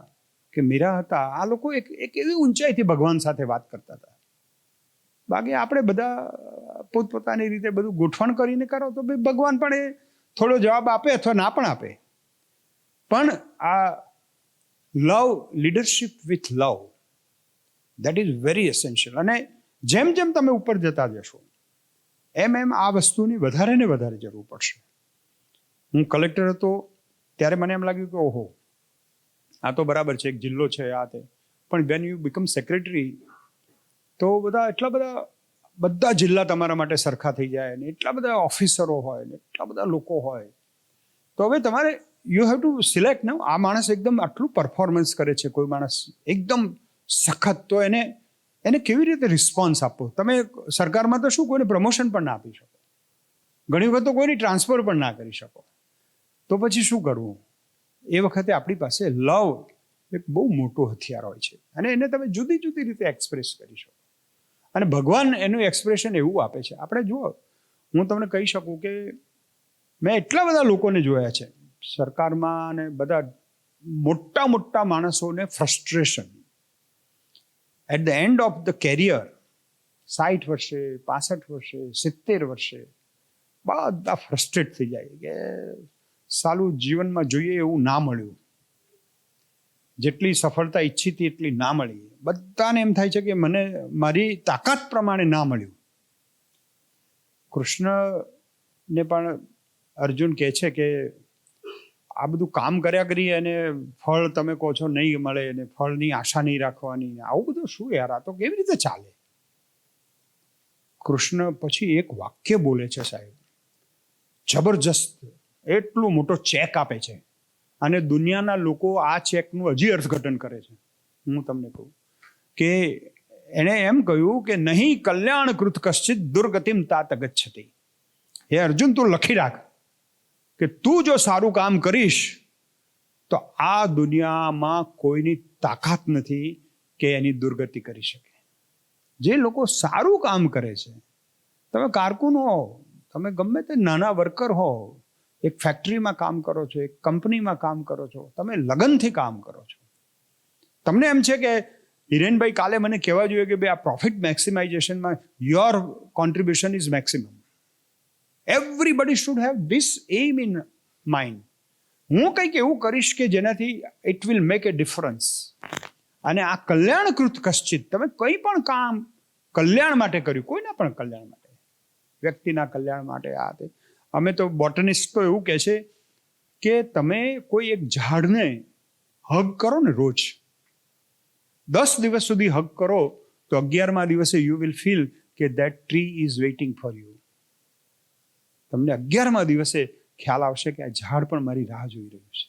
કે મીરા હતા, આ લોકો એક એવી ઊંચાઈથી ભગવાન સાથે વાત કરતા હતા. બાકી આપણે બધા પોતપોતાની રીતે બધું ગોઠવણ કરીને કરો તો ભાઈ ભગવાન પણ એ થોડો જવાબ આપે અથવા ના પણ આપે. પણ આ love, leadership with love, that is very essential. અને જેમ જેમ તમે ઉપર જતા જશો એમ આ વસ્તુની વધારે ને વધારે જરૂર પડશે. હું કલેક્ટર હતો ત્યારે મને એમ લાગ્યું કે ઓહો, આ તો બરાબર છે, એક જિલ્લો છે આ તે, પણ વેન યુ બીકમ સેક્રેટરી તો બધા જિલ્લા તમારા માટે સરખા થઈ જાય, ને એટલા બધા ઓફિસરો હોય, ને એટલા બધા લોકો હોય. તો હવે તમારે યુ હેવ ટુ સિલેક્ટ ને આ માણસ એકદમ આટલું પરફોર્મન્સ કરે છે, કોઈ માણસ એકદમ સખત, તો એને કેવી રીતે રિસ્પોન્સ આપવો? તમે સરકારમાં તો શું કોઈને પ્રમોશન પણ ના આપી શકો, ઘણી વખત તો કોઈની ટ્રાન્સફર પણ ના કરી શકો. તો પછી શું કરવું? એ વખતે આપણી પાસે લવ એક બહુ મોટો હથિયાર હોય છે, અને એને તમે જુદી જુદી રીતે એક્સપ્રેસ કરી શકો. અને ભગવાન એનું એક્સપ્રેશન એવું આપે છે. આપણે જુઓ, હું તમને કહી શકું કે મેં એટલા બધા લોકોને જોયા છે સરકારમાં, અને બધા મોટા મોટા માણસોને frustration at the end of the career, 60 વર્ષે, 65 વર્ષે, 70 વર્ષે બધા ફ્રસ્ટ્રેટ થઈ જાય કે સાલું જીવનમાં જોઈએ એવું ના મળ્યું, જેટલી સફળતા ઈચ્છી હતી એટલી ના મળી. બધાને એમ થાય છે કે મને મારી તાકાત પ્રમાણે ના મળ્યું. કૃષ્ણને પણ અર્જુન કહે છે કે આ બધું કામ કર્યા કરી અને ફળ તમે કહો છો નહીં મળે, અને ફળની આશા નહીં રાખવાની, આવું બધું શું યાર, આ તો કેવી રીતે ચાલે? કૃષ્ણ પછી એક વાક્ય બોલે છે સાહેબ, જબરજસ્ત એટલું મોટો ચેક આપે છે અને દુનિયાના લોકો આ ચેકનું હજી અર્થઘટન કરે છે. હું તમને કહું કે એણે એમ કહ્યું કે નહીં કલ્યાણકૃત કશ્ચિત દુર્ગતિમ તાત ગચ્છતિ. હે અર્જુન, તું લખી રાખ કે તું જો સારું કામ કરીશ તો આ દુનિયામાં કોઈની તાકાત નથી કે એની દુર્ગતિ કરી શકે. જે લોકો સારું કામ કરે છે, તમે કારકુન હો, તમે ગમે તે નાના વર્કર હો, એક ફેક્ટરીમાં કામ કરો છો, એક કંપનીમાં કામ કરો છો, તમે લગનથી કામ કરો છો, તમને એમ છે કે હિરેનભાઈ કાલે મને કહેવા જોઈએ કે ભાઈ આ પ્રોફિટ મેક્સિમાઇઝેશનમાં your contribution is maximum. Everybody should have this aim in mind. હું કંઈક એવું કરીશ કે જેનાથી it will make a difference. અને આ કલ્યાણકૃત કશ્ચિત, તમે કંઈ પણ કામ કલ્યાણ માટે કર્યું, કોઈના પણ કલ્યાણ માટે, વ્યક્તિના કલ્યાણ માટે, આ તે. અમે તો બોટનિસ્ટ તો એવું કહે છે કે તમે કોઈ એક ઝાડને હગ કરો ને રોજ, 10 દિવસ સુધી હગ કરો તો 11મા દિવસે યુ વિલ ફીલ કે that tree is waiting for you. તમને 11મા દિવસે ખ્યાલ આવશે કે આ ઝાડ પણ મારી રાહ જોઈ રહ્યું છે.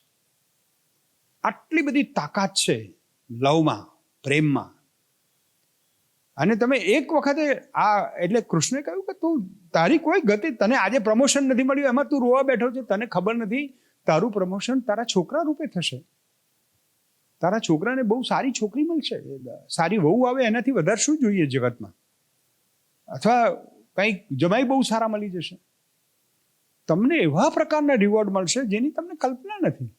આટલી બધી તાકાત છે લવમાં, પ્રેમમાં. અને તમે એક વખતે આ, એટલે કૃષ્ણે કહ્યું કે તું, તારી કોઈ ગતિ, તને આજે પ્રમોશન નથી મળ્યું એમાં તું રોવા બેઠો છે, તને ખબર નથી તારું પ્રમોશન તારા છોકરા રૂપે થશે. તારા છોકરાને બહુ સારી છોકરી મળશે, સારી વહુ આવે, એનાથી વધારે શું જોઈએ જગતમાં? અથવા કંઈક જમાઈ બહુ સારા મળી જશે. તમને એવા પ્રકારના રિવોર્ડ મળશે જેની તમને કલ્પના નથી.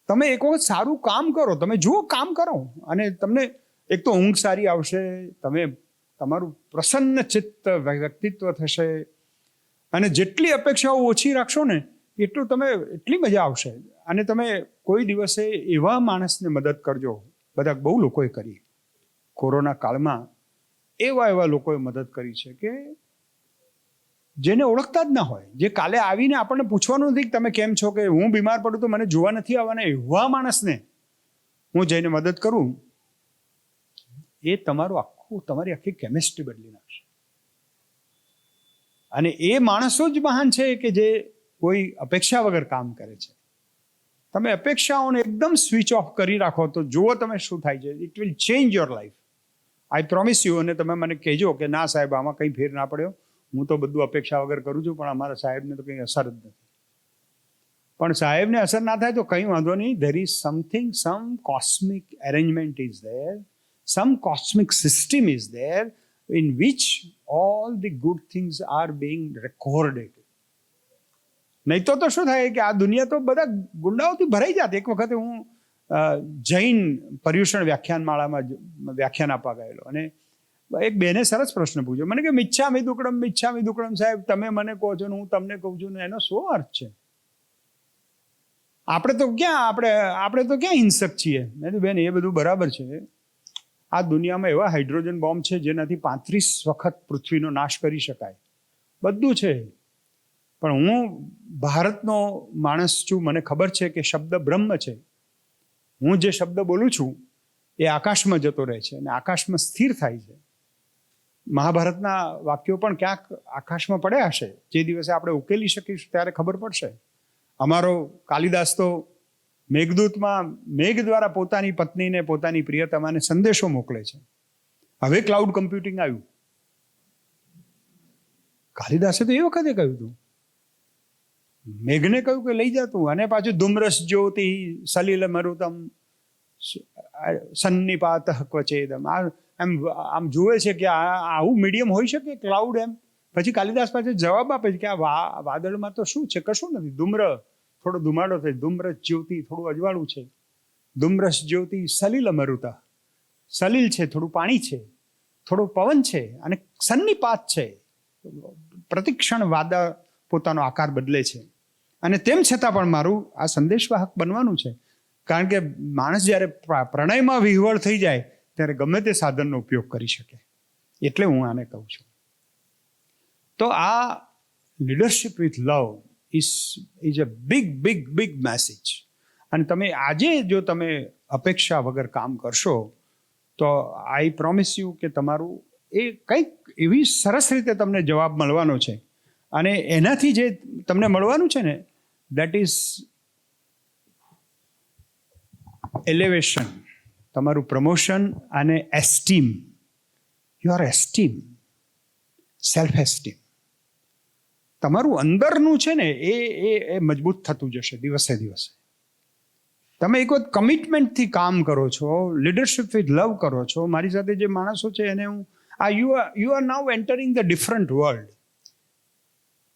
તમે એક વખત સારું કામ કરો, તમે જુઓ કામ કરો, અને તમને એક તો ઊંઘ સારી આવશે, તમે તમારું પ્રસન્ન ચિત્ત વ્યક્તિત્વ થશે, અને જેટલી અપેક્ષાઓ ઓછી રાખશો ને એટલી મજા આવશે. અને તમે કોઈ દિવસે એવા માણસને મદદ કરજો. બધા બહુ લોકોએ કરી કોરોના કાળમાં, એવા લોકોએ મદદ કરી છે કે જેને ઓળખતા જ ના હોય, જે કાલે આવીને આપણને પૂછવાનું નથી કે તમે કેમ છો, કે હું બીમાર પડું તો મને જોવા નથી આવવાના, એવા માણસને હું જઈને મદદ કરું, એ તમારી આખી કેમિસ્ટ્રી બદલી નાખશે. અને એ માણસો જ મહાન છે કે જે કોઈ અપેક્ષા વગર કામ કરે છે. તમે અપેક્ષાઓને એકદમ સ્વિચ ઓફ કરી રાખો તો જુઓ તમે શું થાય છે. It will change your life, I promise you. અને તમે મને કહેજો કે ના સાહેબ, આમાં કંઈ ફેર ના પડ્યો, હું તો બધું અપેક્ષા વગર કરું છું, પણ અમારા સાહેબને તો કંઈ અસર જ નથી. પણ સાહેબને અસર ના થાય તો કંઈ વાંધો નહીં. There is something, some cosmic arrangement is there, some cosmic system is there in which all the good things are being recorded. નહીં તો શું થાય કે આ દુનિયા તો બધા ગુંડાઓથી ભરાઈ જાત. એક વખતે હું જૈન પર્યુષણ વ્યાખ્યાનમાળામાં વ્યાખ્યાન આપવા ગયેલો, અને એક બેને સરસ પ્રશ્ન પૂછ્યો મને કે મિચ્છામી દુક્કડમ સાહેબ, તમે મને કહો છો ને હું તમને કહું છું, ને એનો શું અર્થ છે? આપણે તો ક્યાં હિંસક છીએ? મેં કીધું બેન, એ બધું બરાબર છે. આ દુનિયામાં એવા હાઇડ્રોજન બોમ્બ છે જેનાથી 35 વખત પૃથ્વીનો નાશ કરી શકાય, બધું છે. પણ હું ભારતનો માણસ છું, મને ખબર છે કે શબ્દ બ્રહ્મ છે. હું જે શબ્દ બોલું છું એ આકાશમાં જતો રહે છે અને આકાશમાં સ્થિર થાય છે. મહાભારતના વાક્યો પણ ક્યાંક આકાશમાં પડ્યા હશે. જે દિવસે આપણે ઉકેલી શકીશું ત્યારે ખબર પડશે. અમારો કાલિદાસ તો મેઘદૂતમાં મેઘ દ્વારા પોતાની પત્નીને, પોતાની પ્રિયતમાને સંદેશો મોકલે છે. હવે ક્લાઉડ કમ્પ્યુટિંગ આવ્યું. કાલિદાસે તો એ વખતે કહ્યું હતું, મેઘને કહ્યું કે લઈ જતું, અને પાછું ધુમ્રસ જ્યોતિ સલિલ મરુતમ સન્નિપાત ક્વચેદમ. આમ જુએ છે કે આવું મીડિયમ હોઈ શકે ક્લાઉડ એમ. પછી કાલિદાસ પાસે જવાબ આપે છે કે આ વાદળમાં તો શું છે? કશું નથી. થોડો ધુમાડો થાય. ધુમ્રસ જ્યોતિ થોડું અજવાળું છે. ધુમ્રસ જ્યોતિ સલિલ મરુતા, સલિલ છે, થોડું પાણી છે, થોડો પવન છે, અને સન્નિપાત છે. પ્રતિક્ષણ વાદળ પોતાનો આકાર બદલે છે. અને તેમ છતાં પણ મારું આ સંદેશવાહક બનવાનું છે. કારણ કે માણસ જ્યારે પ્રણયમાં વિહવળ થઈ જાય ત્યારે ગમે તે સાધનનો ઉપયોગ કરી શકે. એટલે હું આને કહું છું. તો આ leadership with love is a big message. અને તમે આજે જો તમે અપેક્ષા વગર કામ કરશો તો આઈ પ્રોમિસ યુ કે તમારું એ કંઈક એવી સરસ રીતે તમને જવાબ મળવાનો છે. અને એનાથી જે તમને મળવાનું છે ને, દેટ ઇઝ એલિવેશન, તમારું પ્રમોશન અને esteem, your esteem, self esteem. તમારું અંદરનું છે ને એ મજબૂત થતું જશે દિવસે દિવસે. તમે એક વખત કમિટમેન્ટથી કામ કરો છો, લીડરશિપ વિથ લવ કરો છો. મારી સાથે જે માણસો છે એને હું you are now entering the different world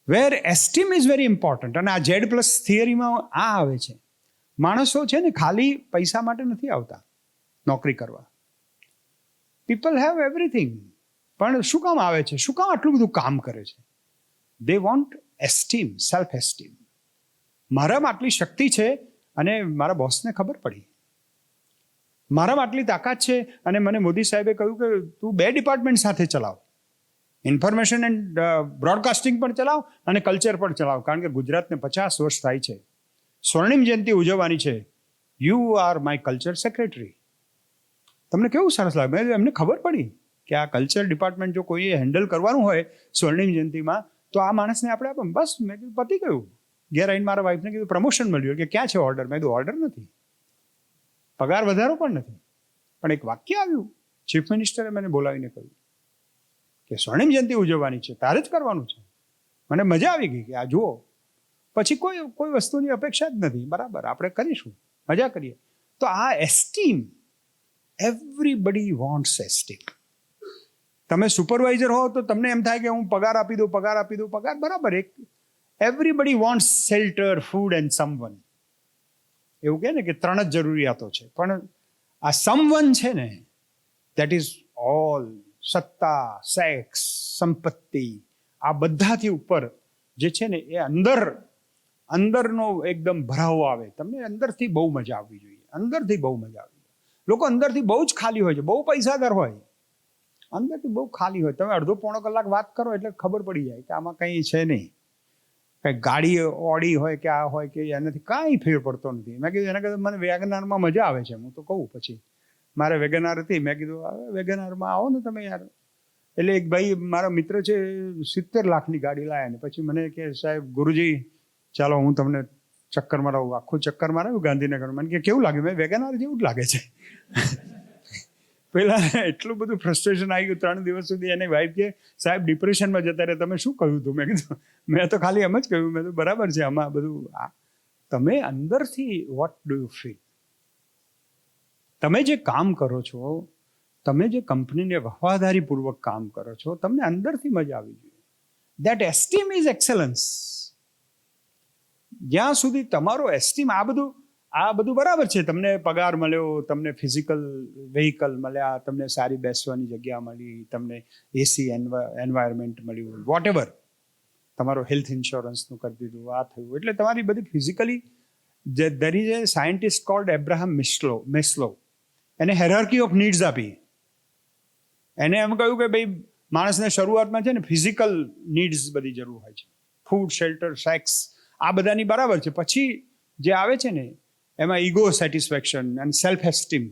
wear esteem is very important. અને આ Z+ થિયરીમાં આ આવે છે. માણસો છે ને ખાલી પૈસા માટે નથી આવતા નોકરી કરવા. પીપલ હેવ એવરીથિંગ, પણ શું કામ આવે છે? શું કામ આટલું બધું કામ કરે છે? They want esteem, self esteem. મારામાં આટલી શક્તિ છે અને મારા બોસને ખબર પડી. મારામાં આટલી તાકાત છે અને મને મોદી સાહેબે કહ્યું કે તું 2 ડિપાર્ટમેન્ટ સાથે ચલાવ, ઇન્ફોર્મેશન એન્ડ બ્રોડકાસ્ટિંગ પણ ચલાવ અને કલ્ચર પણ ચલાવ, કારણ કે ગુજરાતને 50 વર્ષ થાય છે, સ્વર્ણિમ જયંતિ ઉજવવાની છે. You are my culture secretary. તમને કેવું સરસ લાગે. એમને ખબર પડી કે આ કલ્ચર ડિપાર્ટમેન્ટ જો કોઈએ હેન્ડલ કરવાનું હોય સ્વર્ણિમ જયંતિમાં, તો આ માણસને આપણે આપો. બસ મેં કીધું પતી ગયું. ઘેર આવીને મારા વાઈફને કીધું પ્રમોશન મળ્યું. કે ક્યાં છે ઓર્ડર? મેં કીધું ઓર્ડર નથી, પગાર વધારો પણ નથી, પણ એક વાક્ય આવ્યું. ચીફ મિનિસ્ટરે મને બોલાવીને કહ્યું કે સ્વર્ણિમ જયંતિ ઉજવવાની છે, તારે જ કરવાનું છે. મને મજા આવી ગઈ કે આ જુઓ, પછી કોઈ વસ્તુની અપેક્ષા જ નથી. બરાબર, આપણે કરીશું, મજા કરીએ. તો આ એસ્ટીમ, એવરીબડી વોન્ટ્સ એસ્ટીમ. તમે સુપરવાઇઝર હો તો તમને એમ થાય કે હું પગાર આપી દઉં, પગાર આપી દઉં, પગાર. બરાબર. Everybody wants shelter, food and someone. એવું કહે ને કે 3 જ જરૂરિયાતો છે, પણ આ સમવન છે ને, દેટ ઇઝ ઓલ. સત્તા, સેક્સ, સંપત્તિ, આ બધાથી ઉપર જે છે ને એ અંદરનો એકદમ ભરાવો આવે. તમને અંદરથી બહુ મજા આવવી જોઈએ, અંદરથી બહુ મજા આવવી જોઈએ. લોકો અંદરથી બહુ જ ખાલી હોય છે, બહુ પૈસાદાર હોય, અંદરથી બહુ ખાલી હોય. તમે અડધો પોણો કલાક વાત કરો એટલે ખબર પડી જાય કે આમાં કંઈ છે નહીં. કંઈ ગાડી ઓડી હોય કે આ હોય કે એનાથી કાંઈ ફેર પડતો નથી. મેં કીધું એના કરતાં મને વેગનારમાં મજા આવે છે. હું તો કહું, પછી મારે વેગનાર હતી, મેં કીધું વેગનારમાં આવો ને તમે યાર. એટલે એક ભાઈ મારા મિત્ર છે, 70 લાખની ગાડી લાયા ને પછી મને કે સાહેબ ગુરુજી ચાલો હું તમને ચક્કર મરાવું. આખું ચક્કર મરાવ્યું ગાંધીનગર. મને કે કેવું લાગે? મેં વેગનાર જેવું જ લાગે છે. પેલા એટલું બધું ફ્રસ્ટ્રેશન આવી ગયું 3 દિવસ સુધી. એની વાઈફ કે સાહેબ ડિપ્રેશનમાં જતા રહે, તમે શું કહ્યું હતું? મેં કીધું મેં તો ખાલી એમ જ કહ્યું. મેં તો બરાબર છે આમાં બધું. તમે અંદરથી વોટ ડુ યુ ફીલ? તમે જે કામ કરો છો, તમે જે કંપનીને વફાદારીપૂર્વક કામ કરો છો, તમને અંદરથી મજા આવી જોઈએ. That esteem is excellence. જ્યાં સુધી તમારો એસ્ટીમ, આ બધું બરાબર છે. તમને પગાર મળ્યો, તમને ફિઝિકલ વેહિકલ મળ્યા, તમને સારી બેસવાની જગ્યા મળી, તમને એસી એન્વાયરમેન્ટ મળ્યું, વોટ એવર. તમારો હેલ્થ ઇન્સ્યોરન્સનું કરી દીધું, આ થયું. એટલે તમારી બધી physically, there is A scientist cold Abraham Maslow. એને હેરાર્કી ઓફ નીડ્સ આપી. એને એમ કહ્યું કે ભાઈ માણસને શરૂઆતમાં છે ને ફિઝિકલ નીડ્સ બધી જરૂર હોય છે, ફૂડ, શેલ્ટર, સેક્સ, આ બધાની બરાબર છે. પછી જે આવે છે ને એમાં ઈગો સેટિસ્ફેક્શન અને સેલ્ફ એસ્ટીમ,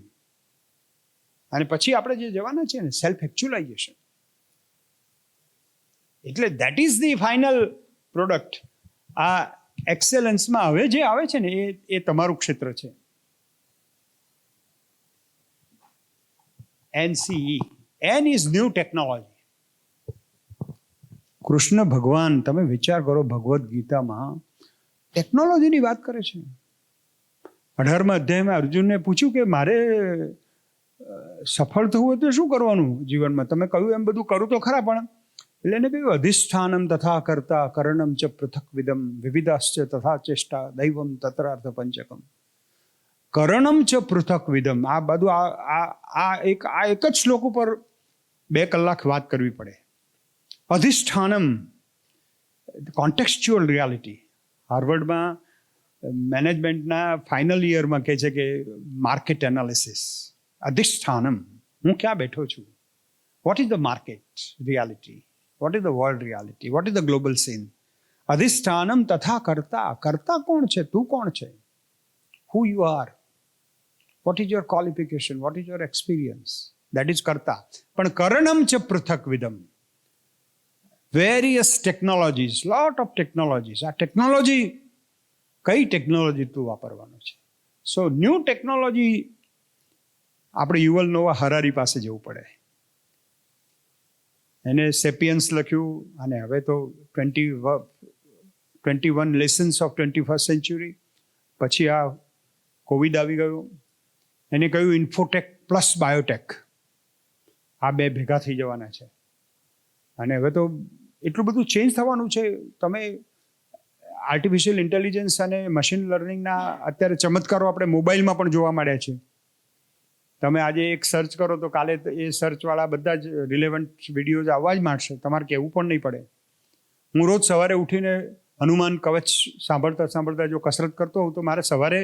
અને પછી આપણે જે જવાના છે ને સેલ્ફ એક્ચ્યુલાઇઝેશન. એટલે that is the final product. આ એક્સેલન્સમાં હવે જે આવે છે ને એ તમારું ક્ષેત્ર છે. NCE, N is new technology. Krishna ભગવાન, તમે વિચાર કરો, ભગવદ્ ગીતામાં ટેકનોલોજીની વાત કરે છે. 18મા અધ્યાયમાં અર્જુનને પૂછ્યું કે મારે સફળ થવું હોય તો શું કરવાનું જીવનમાં? તમે કહ્યું એમ બધું કરું તો ખરા, પણ એટલે એને કહ્યું અધિષ્ઠાનમ તથા કર્તા કરણમ ચ પૃથક વિદમ વિવિધાશ્ચ તથા ચેષ્ટા દૈવમ તત્રાર્થ પંચકમ. કરણમ ચ પૃથક વિદમ. આ બધું આ એક જ શ્લોક ઉપર 2 કલાક વાત કરવી પડે. અધિષ્ઠાનમ, કોન્ટેક્સ્ચ્યુઅલ રિયાલિટી. હાર્વર્ડમાં મેનેજમેન્ટના ફાઇનલ યરમાં કહે છે કે માર્કેટ એનાલિસિસ. અધિષ્ઠાનમ, હું ક્યાં બેઠો છું? What is the market reality? What is the world reality? What is the global scene? અધિષ્ઠાનમ તથા કર્તા. કર્તા કોણ છે? તું કોણ છે? Who you are? What is your qualification? What is your experience? That is કર્તા. પણ કરણમ ચ પૃથક વિદમ. Various technologies, lot of technologies. આ ટેકનોલોજી કઈ ટેકનોલોજી તું વાપરવાનો છે? સો ન્યૂ ટેકનોલોજી આપણે યુવલ નોવા હરારી પાસે જવું પડે. એને સેપિયન્સ લખ્યું, અને હવે તો 21 લેસન્સ ઓફ 21st સેન્ચુરી. પછી આ કોવિડ આવી ગયો, એને કહ્યું ઇન્ફોટેક પ્લસ બાયોટેક, આ બે ભેગા થઈ જવાના છે. અને હવે તો એટલું બધું ચેન્જ થવાનું છે. તમે આર્ટિફિશિયલ ઇન્ટેલિજન્સ અને મશીન લર્નિંગના અત્યારે ચમત્કારો આપણે મોબાઈલમાં પણ જોવા મળ્યા છે. તમે આજે એક સર્ચ કરો તો કાલે એ સર્ચવાળા બધા જ રિલેવન્ટ વિડીયોઝ આવવા જ માંડશે, તમારે કહેવું પણ નહીં પડે. હું રોજ સવારે ઉઠીને હનુમાન કવચ સાંભળતા સાંભળતા જો કસરત કરતો હોઉં તો મારે સવારે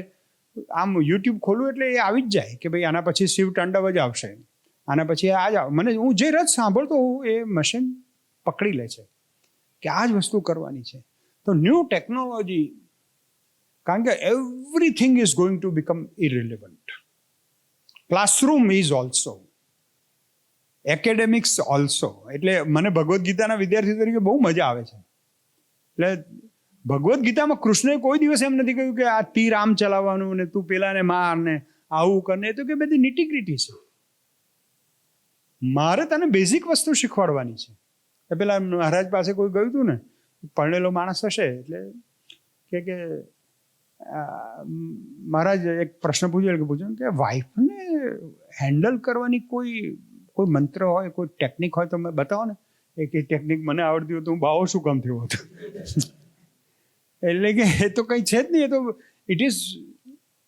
આમ યુટ્યુબ ખોલું એટલે એ આવી જ જાય કે ભાઈ આના પછી શિવ તાંડવ જ આવશે, આના પછી આ જ મને હું જે રજ સાંભળતો હોઉં એ મશીન પકડી લે છે કે આ જ વસ્તુ કરવાની છે. તો ન્યૂ ટેકનોલોજી, કારણ કે everything is going to become irrelevant. Classroom is also, academics also. એટલે મને ભગવદ્ ગીતાના વિદ્યાર્થી તરીકે બહુ મજા આવે છે. એટલે ભગવદ્ ગીતામાં કૃષ્ણએ કોઈ દિવસ એમ નથી કહ્યું કે આ તીર આમ ચલાવવાનું ને તું પેલાને માર ને આવું કરને. એ તો કે બધી નિટીગ્રીટી છે. મારે તને બેઝિક વસ્તુ શીખવાડવાની છે. એ પેલા મહારાજ પાસે કોઈ ગયું હતું ને, પરણેલો માણસ હશે, એટલે કે મહારાજ એક પ્રશ્ન પૂછ્યો કે વાઈફને હેન્ડલ કરવાની કોઈ મંત્ર હોય, કોઈ ટેકનિક હોય તો મેં બતાવો ને. એ ટેકનિક મને આવડતી હોય તો હું બાવો શું કામ થયો હતો? એટલે કે એ તો કંઈ છે જ નહીં. એ તો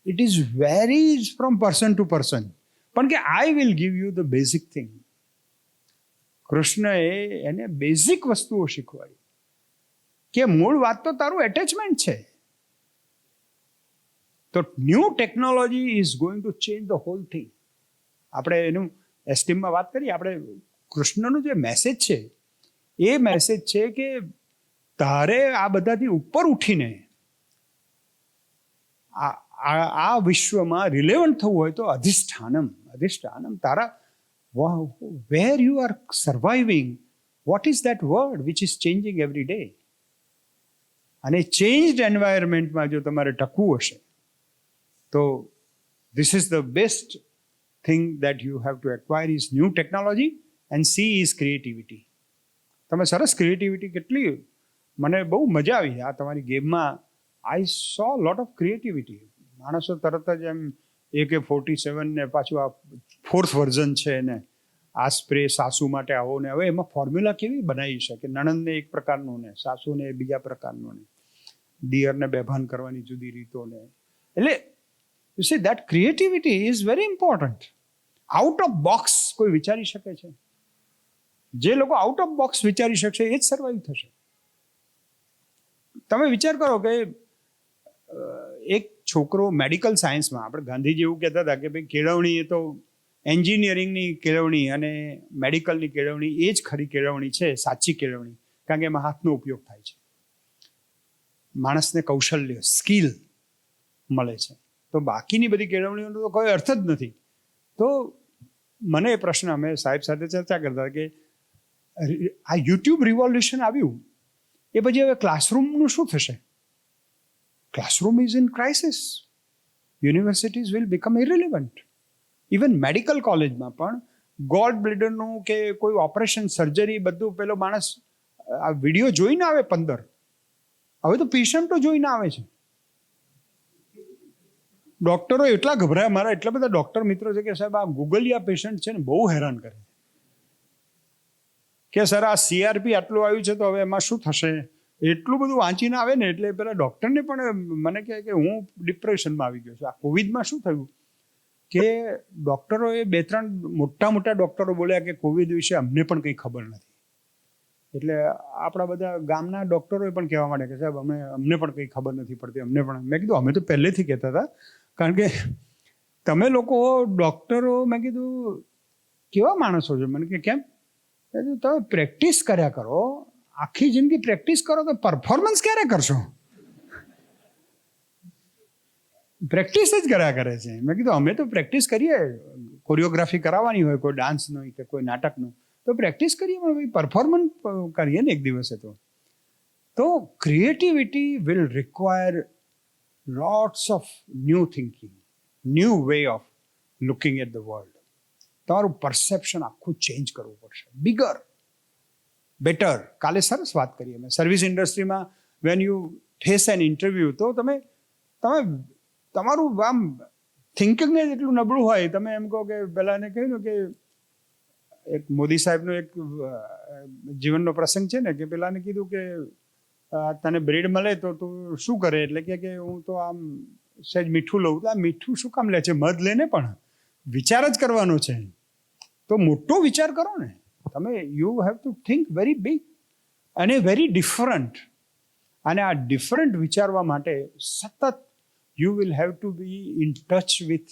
it is varies from person to person. પણ કે I will give you the basic thing. કૃષ્ણએ એને બેઝિક વસ્તુઓ શીખવાડી કે મૂળ વાત તો તારું એટેચમેન્ટ છે. તો new technology is going to change the hall thing. આપણે એનું એસ્ટીમમાં વાત કરીએ, આપણે કૃષ્ણનું જે મેસેજ છે એ મેસેજ છે કે તારે આ બધાથી ઉપર ઉઠીને આ વિશ્વમાં રિલેવન્ટ થવું હોય તો અધિષ્ઠાનમ તારા where you are surviving, what is that word which is changing every day? અને ચેન્જડ એન્વાયરમેન્ટમાં જો તમારે ટકવું હશે તો this is the best thing that you have to acquire is new technology, and C is creativity. તમે સરસ creativity કેટલી, મને બહુ મજા આવી આ તમારી ગેમમાં. આઈ સો લોટ ઓફ ક્રિએટિવિટી. માણસો તરત જ એમ AK-47 ને પાછું આ 4th વર્ઝન છે ને આ સ્પ્રે સાસુ માટે આવો ને. હવે એમાં ફોર્મ્યુલા કેવી બનાવી શકે? નણંદને એક પ્રકારનું ને સાસુને બીજા પ્રકારનું ને દિયરને બેભાન કરવાની જુદી રીતો ને. એટલે you see that creativity is very important. Out of box કોઈ વિચારી શકે છે? જે લોકો આઉટ ઓફ બોક્સ વિચારી શકશે એ જ સર્વાઈવ થશે. તમે વિચાર કરો કે એક છોકરો મેડિકલ સાયન્સમાં, આપણે ગાંધીજી એવું કહેતા હતા કે ભાઈ કેળવણી એ તો એન્જિનિયરિંગની કેળવણી અને મેડિકલની કેળવણી એ જ ખરી કેળવણી છે, સાચી કેળવણી, કારણ કે એમાં હાથનો ઉપયોગ થાય છે, માણસને કૌશલ્ય સ્કિલ મળે છે. તો બાકીની બધી કેળવણીઓનો તો કોઈ અર્થ જ નથી. તો મને એ પ્રશ્ન, અમે સાહેબ સાથે ચર્ચા કરતા કે આ યુટ્યુબ રિવોલ્યુશન આવ્યું એ પછી હવે ક્લાસરૂમનું શું થશે? Classroom is in crisis. Universities will become irrelevant. Even medical કોલેજમાં પણ ગોડ બ્લેડરનું કે કોઈ ઓપરેશન સર્જરી બધું પેલો માણસ આ વિડીયો જોઈને આવે 15, હવે તો પેશન્ટો જોઈને આવે છે. ડૉક્ટરો એટલા ગભરાય, મારા એટલા બધા ડૉક્ટર મિત્રો છે કે સાહેબ આ ગૂગલિયા પેશન્ટ છે ને બહુ હેરાન કરે કે સર આ CRP આટલું આવ્યું છે તો હવે એમાં શું થશે? એટલું બધું વાંચીને આવે ને એટલે પેલા ડૉક્ટરને પણ મને કહે કે હું ડિપ્રેશનમાં આવી ગયો છું. આ કોવિડમાં શું થયું કે ડૉક્ટરોએ 2-3 મોટા ડૉક્ટરો બોલ્યા કે કોવિડ વિશે અમને પણ કંઈ ખબર નથી. એટલે આપણા બધા ગામના ડૉક્ટરોએ પણ કહેવા માંડ્યા કે સાહેબ અમને પણ કંઈ ખબર નથી પડતી, અમને પણ. મેં કીધું અમે તો પહેલેથી કહેતા હતા, કારણ કે તમે લોકો ડૉક્ટરો, મેં કીધું કેવા માણસો છો? મને કે કેમ? તમે પ્રેક્ટિસ કર્યા કરો, આખી જિંદગી પ્રેક્ટિસ કરો તો પરફોર્મન્સ ક્યારે કરશો? પ્રેક્ટિસ જ કર્યા કરે છે. મેં કીધું અમે તો પ્રેક્ટિસ કરીએ, કોરિયોગ્રાફી કરાવવાની હોય કોઈ ડાન્સનો કે કોઈ નાટકનું, તો પ્રેક્ટિસ કરીએ, પણ પરફોર્મન્સ કરીએ ને એક દિવસે. તો creativity will require lots of new thinking, new way of looking at the world. તમારું પરસેપ્શન આખું ચેન્જ કરવું પડશે. Bigger, better. કાલે સરસ વાત કરીએ મેં સર્વિસ ઇન્ડસ્ટ્રીમાં when you face an interview, તો તમે તમારું આમ થિંકિંગ જ એટલું નબળું હોય, તમે એમ કહો કે પહેલાંને કહ્યું ને કે એક મોદી સાહેબનો એક જીવનનો પ્રસંગ છે ને, કે પેલાને કીધું કે તને બ્રેડ મળે તો તું શું કરે, એટલે કે હું તો આમ સહેજ મીઠું લઉં. તો આ મીઠું શું કામ લે છે, મધ લેને, પણ વિચાર જ કરવાનો છે. તો મોટો વિચાર કરો ને તમે. You have to think very big અને વેરી ડિફરન્ટ. અને આ ડિફરન્ટ વિચારવા માટે સતત you will have to B in touch with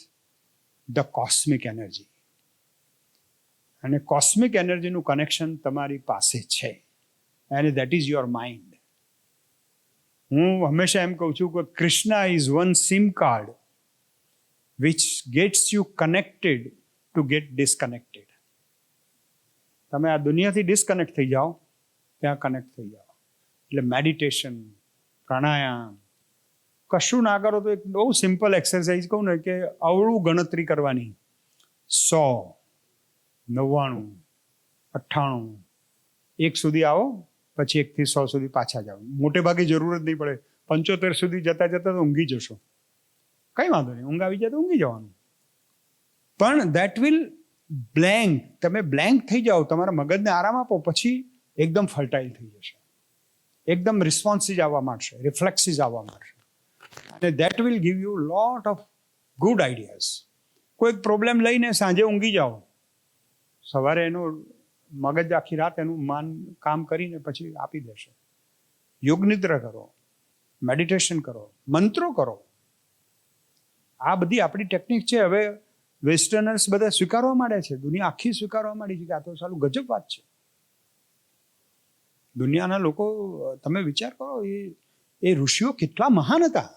the cosmic energy. અને કોસ્મિક એનર્જીનું કનેક્શન તમારી પાસે છે, અને દેટ ઇઝ યોર માઇન્ડ. હું હંમેશા એમ કહું છું કે Krishna is one SIM card which gets you connected to get disconnected. તમે આ દુનિયાથી ડિસ્કનેક્ટ થઈ જાઓ, ત્યાં કનેક્ટ થઈ જાઓ. એટલે મેડિટેશન, પ્રાણાયામ, કશું ના કરો તો એક બહુ સિમ્પલ એક્સરસાઇઝ કહું ને, કે અવળું ગણતરી કરવાની. 100, 99, 98, 1 સુધી આવો, પછી 1 થી 100 સુધી પાછા જાઓ. મોટે ભાગે જરૂર જ નહીં પડે. 75 સુધી જતા જતા તો ઊંઘી જશો, કંઈ વાંધો નહીં. ઊંઘ આવી જાય તો ઊંઘી જવાનું. પણ દેટ વિલ બ્લેન્ક. તમે બ્લેન્ક થઈ જાઓ, તમારા મગજને આરામ આપો, પછી એકદમ ફર્ટાઇલ થઈ જશે, એકદમ રિસ્પોન્સીસ આવવા માંડશે, રિફ્લેક્સીસ આવવા માંડશે. અને that will give you lot of good ideas. કોઈક પ્રોબ્લેમ લઈને સાંજે ઊંઘી જાઓ, સવારે એનું મગજ આખી રાત એનું માન કામ કરીને પછી આપી દેશે. યોગ નિદ્રા કરો, મેડિટેશન કરો, મંત્રો કરો. આ બધી આપણી ટેકનિક છે. હવે વેસ્ટર્નર્સ બધા સ્વીકારવા માંડ્યા છે, દુનિયા આખી સ્વીકારવા માંડી છે કે આ તો સાલું ગજબ વાત છે. દુનિયાના લોકો, તમે વિચાર કરો, એ ઋષિઓ કેટલા મહાન હતા,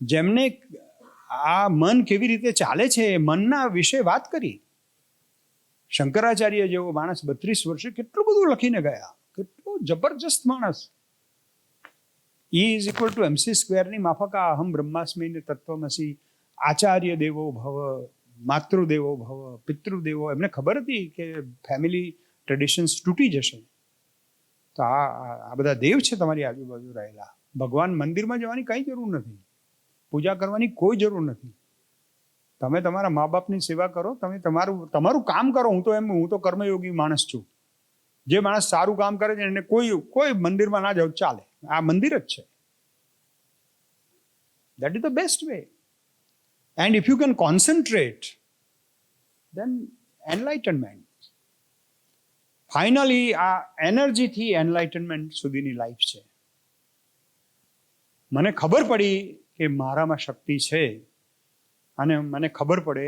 જેમને આ મન કેવી રીતે ચાલે છે એ મનના વિશે વાત કરી. શંકરાચાર્ય જેવો માણસ 32 વર્ષે કેટલું બધું લખીને ગયા, કેટલો જબરજસ્ત માણસ. ઈ ઇઝ ઇક્વલ ટુ MC² ની માફક અહમ બ્રહ્માસ્મિ ને તત્વમસી. આચાર્ય દેવો ભવ, માતૃદેવો ભવ, પિતૃદેવો. એમને ખબર હતી કે ફેમિલી ટ્રેડિશન્સ તૂટી જશે. તો આ બધા દેવ છે તમારી આજુબાજુ રહેલા. ભગવાન મંદિરમાં જવાની કંઈ જરૂર નથી, પૂજા કરવાની કોઈ જરૂર નથી. તમે તમારા મા બાપની સેવા કરો, તમે તમારું કામ કરો. હું તો કર્મયોગી માણસ છું. જે માણસ સારું કામ કરે છે એને કોઈ મંદિરમાં ના જાવ ચાલે. આ મંદિર જ છે. That is the best way. And if you can concentrate, then enlightenment. Finally આ એનર્જીથી એનલાઇટનમેન્ટ સુધીની લાઈફ છે. મને ખબર પડી કે મારામાં શક્તિ છે, અને મને ખબર પડે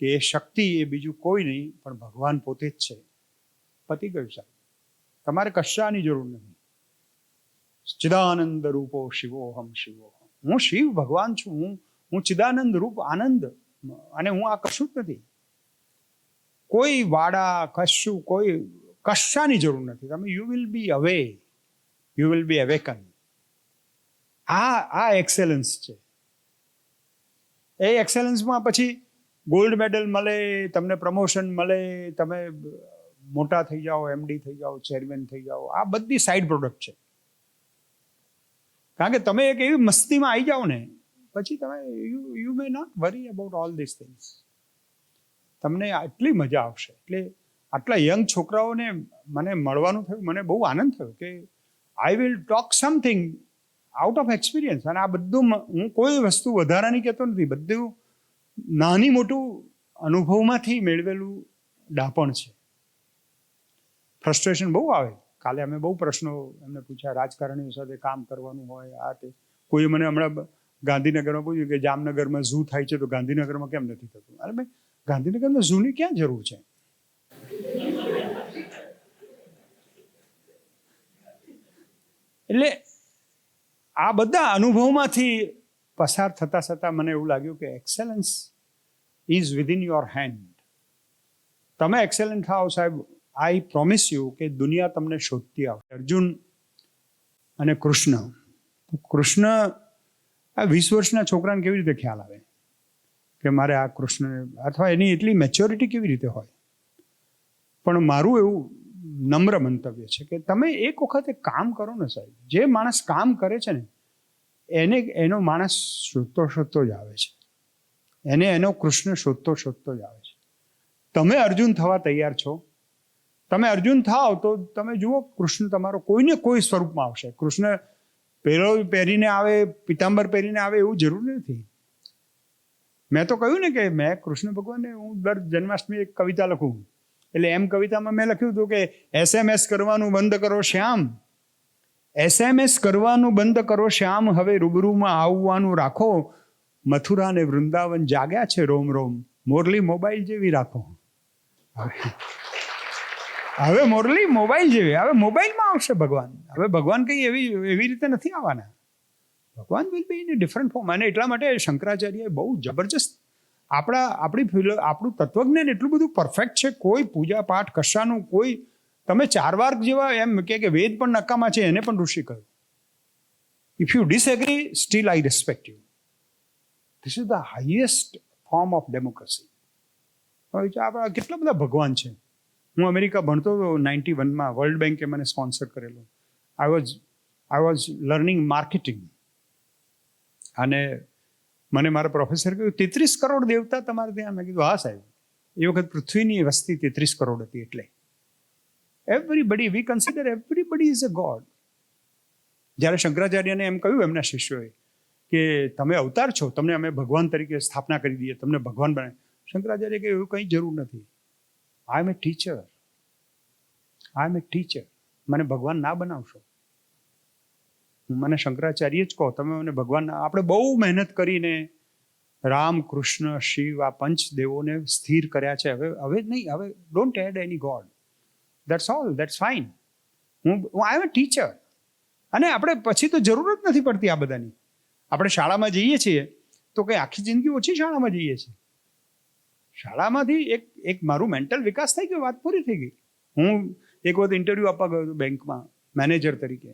કે એ શક્તિ એ બીજું કોઈ નહીં પણ ભગવાન પોતે જ છે. પતી ગયું સાહેબ. તમારે કશાની જરૂર નથી. ચિદાનંદ રૂપો શિવોહમ શિવોહમ. હું શિવ ભગવાન છું. હું ચિદાનંદ રૂપ આનંદ. અને હું આ કશું જ નથી. કોઈ વાડા કશાની જરૂર નથી. તમે યુ વિલ બી અવે, યુ વિલ બી અવેકન. આ એક્સેલન્સ છે. એ એક્સેલન્સમાં પછી ગોલ્ડ મેડલ મળે, તમને પ્રમોશન મળે, તમે મોટા થઈ જાઓ, MD થઈ જાઓ, ચેરમેન થઈ જાઓ, આ બધી સાઈડ પ્રોડક્ટ છે. કારણ કે તમે એક એવી મસ્તીમાં આવી જાઓ ને, પછી તમે you may not worry about all this things. તમને આટલી મજા આવશે. એટલે આટલા યંગ છોકરાઓને મને મળવાનું થયું, મને બહુ આનંદ થયો કે I will talk something out of experience. અને આ બધું હું કોઈ વસ્તુ વધારાની કહેતો નથી, બધું નાની મોટું અનુભવમાંથી મેળવેલું ડાપણ છે. ફ્રસ્ટ્રેશન બહુ આવે. કાલે અમે બહુ પ્રશ્નો એમને પૂછ્યા, રાજકારણીઓ સાથે કામ કરવાનું હોય, આ તે. કોઈ મને હમણાં ગાંધીનગરમાં પૂછ્યું કે જામનગરમાં ઝૂ થાય છે તો ગાંધીનગરમાં કેમ નથી થતું? અરે ભાઈ, ગાંધીનગરમાં ઝૂની ક્યાં જરૂર છે? એટલે આ બધા અનુભવમાંથી પસાર થતા મને એવું લાગ્યું કે excellence is within your hand. તમે એક્સેલન્ટ થાઓ સાહેબ, આઈ પ્રોમિસ યુ કે દુનિયા તમને શોધતી આવશે. અર્જુન અને કૃષ્ણ આ 20 વર્ષના છોકરાને કેવી રીતે ખ્યાલ આવે કે મારે આ કૃષ્ણ, અથવા એની એટલી મેચ્યોરિટી કેવી રીતે હોય? પણ મારું એવું નમ્ર મંતવ્ય છે કે તમે એક વખત એક કામ કરો ને સાહેબ, જે માણસ કામ કરે છે ને એનો માણસ શોધતો જ આવે છે, એનો કૃષ્ણ શોધતો જ આવે છે. તમે અર્જુન થવા તૈયાર છો? તમે અર્જુન થાવ તો તમે જુઓ કૃષ્ણ તમારો કોઈને કોઈ સ્વરૂપમાં આવશે. કૃષ્ણ પહેરીને આવે, પિતાંબર પહેરીને આવે એવું જરૂર નથી. મેં તો કહ્યું ને કે મેં કૃષ્ણ ભગવાનને હું દર જન્માષ્ટમી એક કવિતા લખું, એટલે એમ કવિતામાં મેં લખ્યું હતું કે SMS કરવાનું બંધ કરો શ્યામ, SMS કરવાનું બંધ કરો શ્યામ, હવે રૂબરૂમાં આવવાનું રાખો, મથુરા ને વૃંદાવન જાગ્યા છે રોમ રોમ, મોરલી મોબાઈલ જેવી રાખો. હવે મોરલી મોબાઈલ જેવી, હવે મોબાઈલમાં આવશે ભગવાન. હવે ભગવાન કઈ એવી રીતે નથી આવવાના. ભગવાન will be in different form. અને એટલા માટે શંકરાચાર્યએ બહુ જબરજસ્ત આપણું તત્વજ્ઞાન એટલું બધું પરફેક્ટ છે. કોઈ પૂજા પાઠ કશાનું કોઈ, તમે 4 વાર જેવા એમ કે વેદ પણ નકામા છે એને પણ ઋષિ કહ્યું. If you disagree steel I respect you. This is the highest form of democracy. આપણા કેટલા બધા ભગવાન છે. હું અમેરિકા ભણતો હતો 91માં, વર્લ્ડ બેન્કે મને સ્પોન્સર કરેલો. આઈ વોઝ લર્નિંગ માર્કેટિંગ, અને મને મારા પ્રોફેસર કહ્યું 33 કરોડ દેવતા તમારે ત્યાં? મેં કીધું હા સાહેબ, એ વખત પૃથ્વીની વસ્તી 33 કરોડ હતી. એટલે everybody, we consider everybody is a god. જ્યારે શંકરાચાર્યને એમ કહ્યું એમના શિષ્યોએ કે તમે અવતાર છો, તમને અમે ભગવાન તરીકે સ્થાપના કરી દઈએ, તમને ભગવાન બનાવે. શંકરાચાર્ય કહે એવું કંઈ જરૂર નથી. આઈ એમ એ ટીચર. મને ભગવાન ના બનાવશો. મને શંકરાચાર્ય જ કહો, તમે મને ભગવાન. આપણે બહુ મહેનત કરીને રામ, કૃષ્ણ, શિવ આ પંચદેવોને સ્થિર કર્યા છે. હવે નહીં, હવે don't add any god. That's all, that's fine. હું આઈ એમ એ ટીચર. અને આપણે પછી તો જરૂર જ નથી પડતી આ બધાની. આપણે શાળામાં જઈએ છીએ તો કંઈ આખી જિંદગી ઓછી શાળામાં જઈએ છીએ. શાળામાંથી એક મારું મેન્ટલ વિકાસ થઈ ગયો, વાત પૂરી થઈ ગઈ. હું એક વખત ઇન્ટરવ્યૂ આપવા ગયો હતો બેંકમાં મેનેજર તરીકે,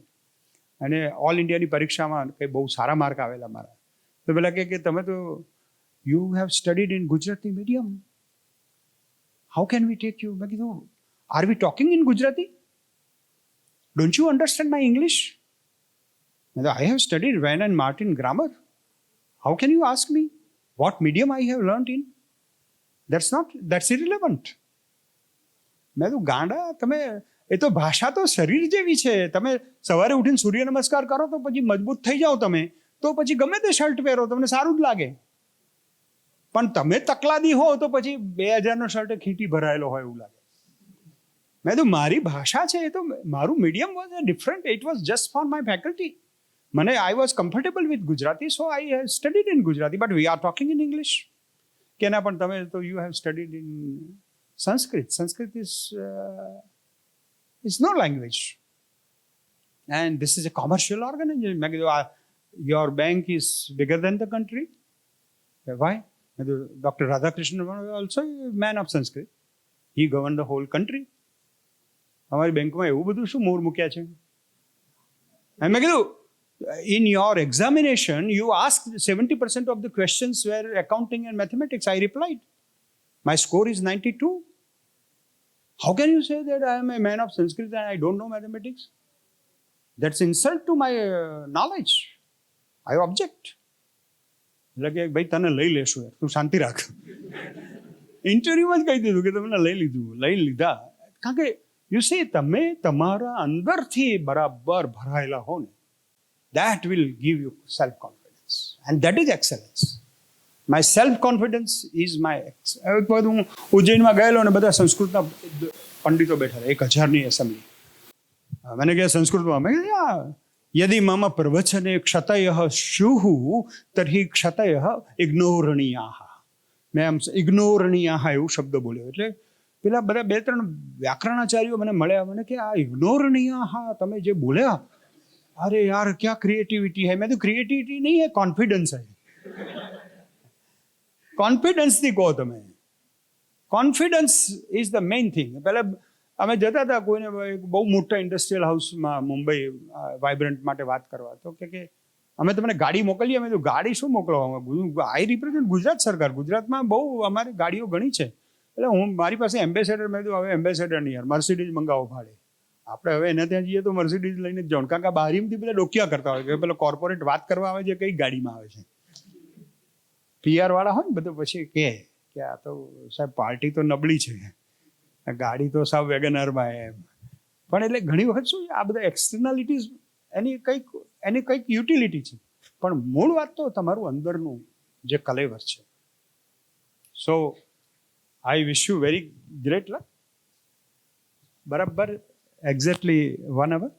અને ઓલ ઇન્ડિયાની પરીક્ષામાં કંઈ બહુ સારા માર્ક આવેલા મારા. તો પેલા કે તમે તો you have studied in Gujarati medium, how can we take you? મેં કીધું are we talking in Gujarati? Don't you understand my English? મેં તો I have studied Wren and Martin grammar, how can you ask me what medium I have learnt in? That's irrelevant. મેં તો ગાંડા, તમે એ તો ભાષા તો શરીર જેવી છે. તમે સવારે ઉઠીને સૂર્ય નમસ્કાર કરો તો પછી મજબૂત થઈ જાઓ તમે, તો પછી ગમે તે શર્ટ પહેરો તમને સારું જ લાગે. પણ તમે તકલાદી હો તો પછી 2000નો શર્ટ ખીટી ભરાયેલો હોય એવું લાગે. મેં તો મારી ભાષા છે, એ તો મારું medium was different. It was just for my faculty. I was comfortable with Gujarati, so I have studied in Gujarati, but we are talking in English. કે ના, પણ તમે તો you have studied in Sanskrit. Sanskrit is no language and this is a commercial organization. મેં કીધું your bank is bigger than the country. Why? મેં કીધું doctor Radhakrishna also man of Sanskrit, he govern the whole country. અમારી બેંકમાં એવું બધું શું મોર મૂક્યા છે? અને મેં કીધું in your examination, you asked 70% of the questions were accounting and mathematics. I replied, my score is 92. How can you say that I am a man of Sanskrit and I don't know mathematics? That's insult to my knowledge. I object. એટલે કે ભાઈ તને લઈ લેશું, તું શાંતિ રાખ. ઇન્ટરવ્યુમાં જ કહી દીધું કે તમને લઈ લીધા. કારણ કે યુ સી, તમે તમારા અંદરથી બરાબર ભરાયેલા હો ને, that will give you self-confidence, and that is excellence. My self-confidence is my એક વખત હું ઉજ્જૈનમાં ગયેલો અને બધા સંસ્કૃતના પંડિતો બેઠા હતા, 1000ની એસેમ્બલી. મને કહે સંસ્કૃતમાં, મેં કીધું યદિ મમ પ્રવચને ક્ષતયઃ સ્યુઃ તર્હિ ક્ષતયઃ ઇગ્નોરણીયાઃ. મેં આમ ઇગ્નોરણીયાઃ એવું શબ્દ બોલ્યો. એટલે પેલા બધા 2-3 વ્યાકરણાચાર્યો મને મળ્યા, મને કે આ ઇગ્નોરણીયાઃ તમે જે બોલ્યા, अरे यार क्या क्रिएटिविटी है. मैं तो क्रिएटिविटी नहीं है, कॉन्फिडेंस है. कॉन्फिडेंस थी કહો તમે, confidence is the main thing. પહેલાં અમે જતા હતા કોઈને એક બહુ મોટા ઇન્ડસ્ટ્રીયલ હાઉસમાં મુંબઈ વાઇબ્રન્ટ માટે વાત કરવા, તો કે અમે તમને ગાડી મોકલીએ. અમે તો ગાડી શું મોકલવામાં, આઈ રિપ્રેઝેન્ટ ગુજરાત સરકાર, ગુજરાતમાં બહુ અમારી ગાડીઓ ઘણી છે. એટલે મારી પાસે એમ્બેસેડર, મેં કીધું હવે એમ્બેસેડર નહીં યાર, મર્સિડીઝ મંગાવો ભાડે. આપણે હવે એના ત્યાં જઈએ તો મર્સિડીઝ લઈને જ જવાનું, કારણ કે બારીમથી પેલા ડોકિયા કરતા હોય કે પેલા કોર્પોરેટ વાત કરવા આવે છે કઈ ગાડીમાં આવે છે. PR વાળા હોય ને બધું પછી કે આ તો સાહેબ પાર્ટી તો નબળી છે, ગાડી તો સાવ વેગનરમાં એમ. પણ એટલે ઘણી વખત શું આ બધા એક્સટર્નાલિટીઝ એની કંઈક યુટિલિટી છે, પણ મૂળ વાત તો તમારું અંદરનું જે કલેવર છે. સો આઈ વિશ યુ વેરી ગ્રેટ લક. બરાબર એક્ઝેક્ટલી 1 hour.